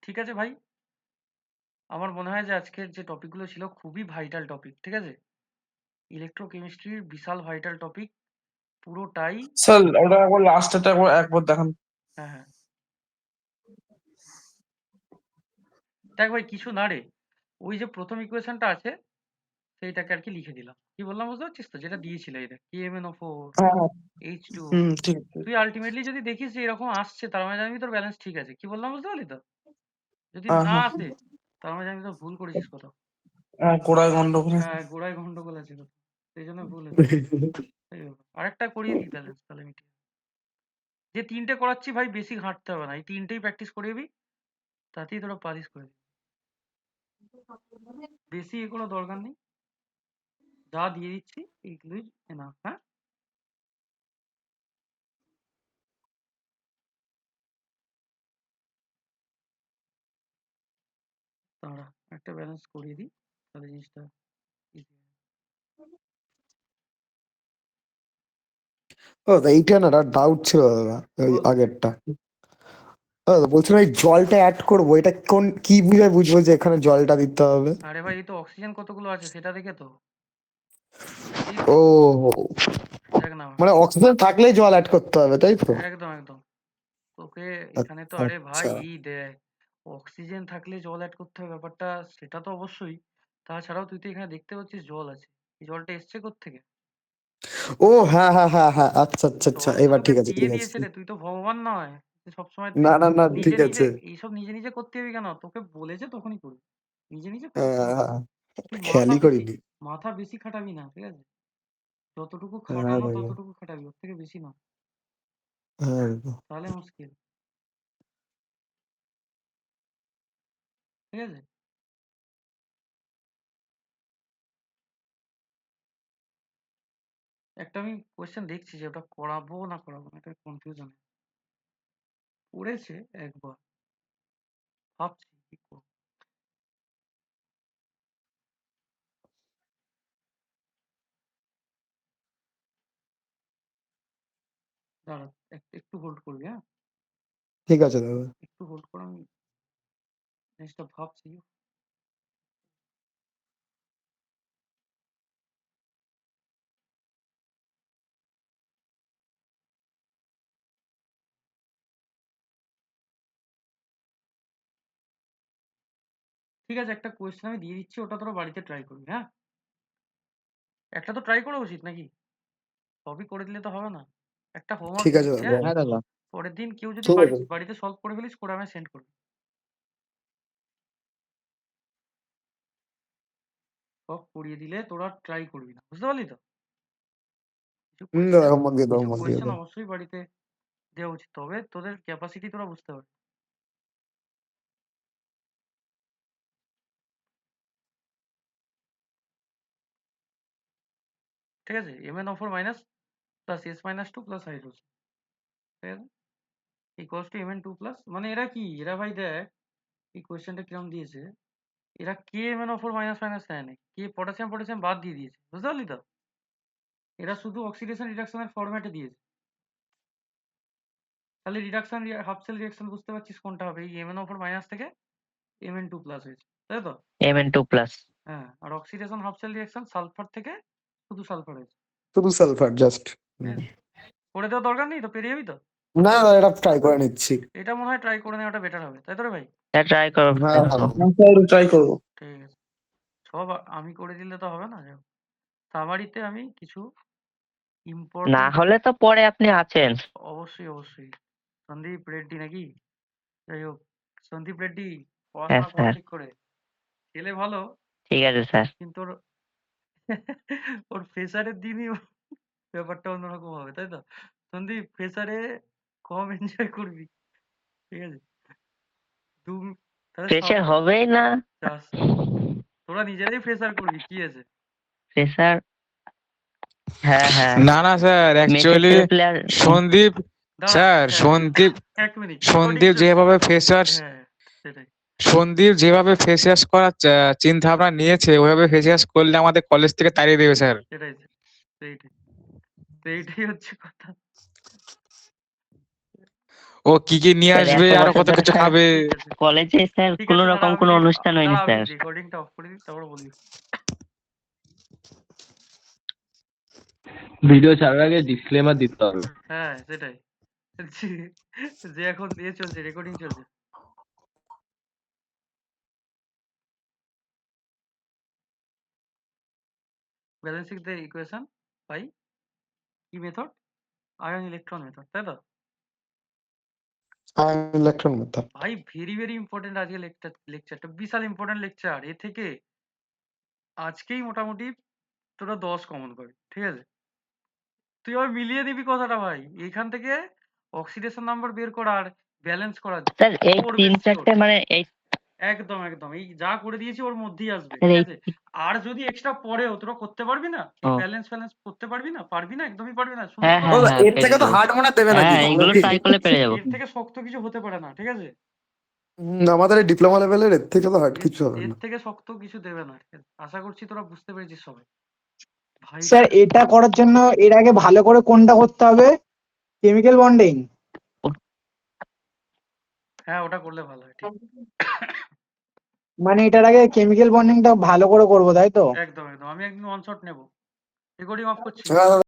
ঠিক আছে ভাই, আমার মনে হয় যে আজকের যে টপিকগুলো ছিল খুবই ভাইটাল টপিক, ঠিক আছে? ইলেকট্রোকেমিস্ট্রির বিশাল ভাইটাল টপিক, পুরোটাই। স্যার ওটা একবার লাস্টটা একবার একবার দেখান। হ্যাঁ হ্যাঁ, দেখ ভাই কিছু না রে, ওই যে প্রথম ইকুয়েশনটা আছে সেইটাকে আর কি লিখে দিলাম। কি বললাম বুঝতে পারছিস তো? যেটা দিয়েছিল এটা KMnO4 হ্যাঁ হ্যাঁ, H2O। ঠিক আছে। তুই আলটিমেটলি যদি দেখিস যে এরকম আসছে, তার মানে জানবি তোর ব্যালেন্স ঠিক আছে। কি বললাম বুঝতে পারলি তো? যদি হ্যাঁ না হ্যাঁ আসে, তার মানে জানবি তোর ভুল করেছিস কোথাও। হ্যাঁ, গোড়ায় গন্ডগোল আছে। হ্যাঁ, গোড়ায় গন্ডগোল আছে কোথাও, সেই জন্য ভুল হচ্ছে। এই ব্যাপার। আরেকটা করিয়ে দিই ব্যালেন্স, তাহলে মিটিয়ে যাবে। যে 3টে করাচ্ছি ভাই বেশি ঘাঁটতে হবে না, এই 3টেই প্র্যাকটিস করে দিবি, তাতেই তোরা পারিস করে দিবি। বেশি কোনো দরকার নেই, যা দিয়ে দিচ্ছি এইগুলোই না। হ্যাঁ, দাঁড়া একটা ব্যালেন্স করিয়ে দিই, তাহলে জিনিসটা easy হবে। ও দাদা, এইটা না ডাউট ছিল দাদা, ওই বল। আগেরটা। ও দাদা, বলছিলাম এই জলটা অ্যাড করবো, এটা কোন কি বিষয় বুঝবো যে এখানে জলটা দিতে হবে? আরে ভাই, এই তো অক্সিজেন কতগুলো আছে সেটা দেখে তো, এই তো। ও দেখ না, মানে অক্সিজেন থাকলেই জল অ্যাড করতে হবে, তাই তো? একদম একদম। তোকে এখানে তো, আচ্ছা আরে ভাই আচ্ছা। এই দেখ, অক্সিজেন থাকলে জল অ্যাড করতে হবে ব্যাপারটা, সেটা তো অবশ্যই। তাছাড়াও তুই তো এখানে দেখতে পাচ্ছিস জল আছে, এই জলটা এসছে কোত্থেকে? ও হ্যাঁ হ্যাঁ হ্যাঁ হ্যাঁ, আচ্ছা আচ্ছা আচ্ছা, জল তো এবার তোকে ঠিক আছে দিয়ে ঠিক আছে। দিয়েছে রে, তুই তো ভগবান নয় যে সবসময় তুই না না না, নিজে ঠিক নিজে আছে। এইসব নিজে নিজে করতে হবে কেন? তোকে বলেছে তখনই করবি, নিজে নিজে করিস না। হ্যাঁ, তুই মাথা খেয়ালই বেশি, করিনি। মাথা বেশি খাটাবি না, ঠিক আছে? যতটুকু হ্যাঁ খাটানো দাদা, ততটুকু খাটাবি, ওর থেকে বেশি না, হ্যাঁ দাদা। তাহলে মুশকিল, ঠিক আছে? একটা আমি কোয়েশ্চেন দেখছি যে ওটা করাবো না করাবো না, এটা কনফিউশন পড়েছে একবার, ভাবছি কি করবো। দাঁড়া, একটু হোল্ড করবি, হ্যাঁ? ঠিক আছে দাদা। একটু হোল্ড করো, আমি জিনিসটা ভাবছি। ঠিক আছে, একটা কোয়েশ্চেন আমি দিয়ে দিচ্ছি, ওটা তোরা বাড়িতে ট্রাই করবি। হ্যাঁ, একটা তো ট্রাই করা উচিত নাকি? সবই করে দিলে তো হবে না। একটা হোমওয়ার্ক ঠিক দিয়ে আছে দিচ্ছি, দাদা। হ্যাঁ? হ্যাঁ দাদা। পরের দিন কেউ যদি ঠিক আছে। বাড়িতে সলভ করে ফেলিস, করে আমায় সেন্ড করবি। সব করিয়ে দিলে তোরা ট্রাই করবি না, বুঝতে পারলি তো? কিছু দাদা কোয়েশ্চেন হোমওয়ার্ক দিয়ে দাও, কিছু হোমওয়ার্ক দিয়ে কোয়েশ্চেন দাও। অবশ্যই বাড়িতে দেওয়া উচিত, তবে তোদের ক্যাপাসিটি তোরা বুঝতে পারবি। ঠিক আছে, mn of 4 minus plus s minus 2 plus hydrogen, ঠিক আছে, ইকুয়ালস টু mn2 প্লাস, মানে এরা কি, এরা ভাই দেখ এই কোয়েশ্চেনটা কিরম দিয়েছে, এরা কে mn of 4 মাইনাস মাইনাস নেয় না, কে পটাশিয়াম পটাশিয়াম বাদ দিয়ে দিয়েছে, বুঝতে পারলি তো? এরা শুধু অক্সিডেশন রিডাকশনের ফরম্যাটে দিয়েছে। তাহলে রিডাকশন হাফ সেল রিঅ্যাকশন বুঝতে পারছিস কোনটা হবে, এই mn of 4 মাইনাস থেকে mn2 প্লাস হয়েছে, তাই তো? Mn2 plus. হ্যাঁ, আর oxidation half cell reaction sulphur থেকে শুধু সালফার হয়েছে। শুধু সালফার জাস্ট। ঠিক আছে, করে দেওয়ার দরকার নেই তো, পেরিয়ে যাবি তো? না দাদা, এটা ট্রাই করে নিচ্ছি। এটা মনে হয় ট্রাই করে নেওয়াটা বেটার হবে, তাই তো রে ভাই? হ্যাঁ, ট্রাই করো। হ্যাঁ হ্যাঁ। ট্রাই করবো। ঠিক আছে, সব আমি করে দিলে তো হবে না। সামারিতে আমি কিছু না ইম্পর্টেন্ট, হলে তো পরে আপনি আছেন। অবশ্যই অবশ্যই, সন্দীপ রেড্ডি নাকি? যাই হোক, সন্দীপ রেড্ডি হ্যাঁ পড়াশোনা কর স্যার, ঠিক করে, ছেলে ভালো, ঠিক আছে স্যার। কিন্তু ওর ওর ফ্রেশারের দিনই ব্যাপারটা অন্যরকম হবে, তাই তো? সন্দীপ, ফ্রেশারে কম এনজয় করবি, ঠিক আছে? তাহলে প্রেশার হবেই না। তোরা নিজেরাই ফ্রেশার করবি, কি আছে? প্রেশার, হ্যাঁ হ্যাঁ, না না স্যার, মেসের অ্যাকচুয়ালি ছেলে প্লেয়ার। সন্দীপ, দাঁড়া, স্যার হ্যাঁ, সন্দীপ, এক মিনিট, রেকর্ডিং সন্দীপ চলছে। যেভাবে ফ্রেশার্স, হ্যাঁ, সেটাই সন্দীপ যেভাবে ফ্রেশার্স করার চিন্তা ভাবনা নিয়েছে, ওইভাবে ফ্রেশার্স করলে আমাদের কলেজ থেকে তাড়িয়ে দেবে স্যার। সেটাই সেইটাই সেইটাই হচ্ছে কথা। ও কি কি নিয়ে স্যার আসবে, এত আরো বছর কত ধরে কিছু স্যার খাবে। ঠিক আছে, কলেজে স্যার ঠিক কোনো আছে, রকম কোনো অনুষ্ঠান হয়নি দাঁড়া, আমি স্যার। রেকর্ডিংটা অফ করে দিই, তারপরে বলবি। ভিডিও ছাড়ার আগে ডিসক্লেমার দিতে হবে। হ্যাঁ, সেটাই, যে এখন ইয়ে চলছে, রেকর্ডিং চলছে। ব্যালেন্সিং দ্য ইকুয়েশন বাই কি মেথড? আয়ন ইলেকট্রন মেথড, তাই তো? Electron method. ভাই ভেরি ভেরি ইম্পর্টেন্ট, আজকে লেকচারটা বিশাল ইম্পর্টেন্ট লেকচার। এ থেকে আজকেই মোটামুটি তোরা 10 কমন পাবি, ঠিক আছে? তুই আবার মিলিয়ে দিবি কথাটা ভাই, এখান থেকে অক্সিডেশন নাম্বার বের করা আর ব্যালেন্স করা স্যার এই করবে তিন sure। চারটে মানে এই একদম একদম, এই যা করে দিয়েছি ওর মধ্যেই আসবে, স্যার ঠিক এই আছে? আর যদি এক্সট্রা পরেও তোরা করতে পারবি না, ও, ব্যালেন্স ফ্যালেন্স করতে পারবি না, পারবি না, একদমই পারবি না, শুধু হ্যাঁ তোরা হ্যাঁ দাদা হ্যাঁ, এর থেকে তো পেরে হার্ড মনে হয় দেবে নাকি হ্যাঁ, এইগুলো নাকি? ট্রাই করলে পেরে যাবো। এর থেকে শক্ত কিছু হতে পারে না, ঠিক আছে? আমাদের এই ডিপ্লোমা লেভেলের এর থেকে তো হার্ড এর কিছু হবে এর না। থেকে শক্ত কিছু দেবে না, আশা করছি তোরা বুঝতে পেরেছিস সবাই। ভাই স্যার এটা করার জন্য এর আগে ভালো করে কোনটা করতে হবে? Chemical bonding. হ্যাঁ, ওটা করলে ভালো হয়, ঠিক। মানে এটার আগে কেমিক্যাল বন্ডিংটা ভালো করে করবো, তাই তো? একদম একদম, আমি একদিন ওয়ান শট নেবো। রেকর্ডিং অফ করছি। হ্যাঁ দাদা।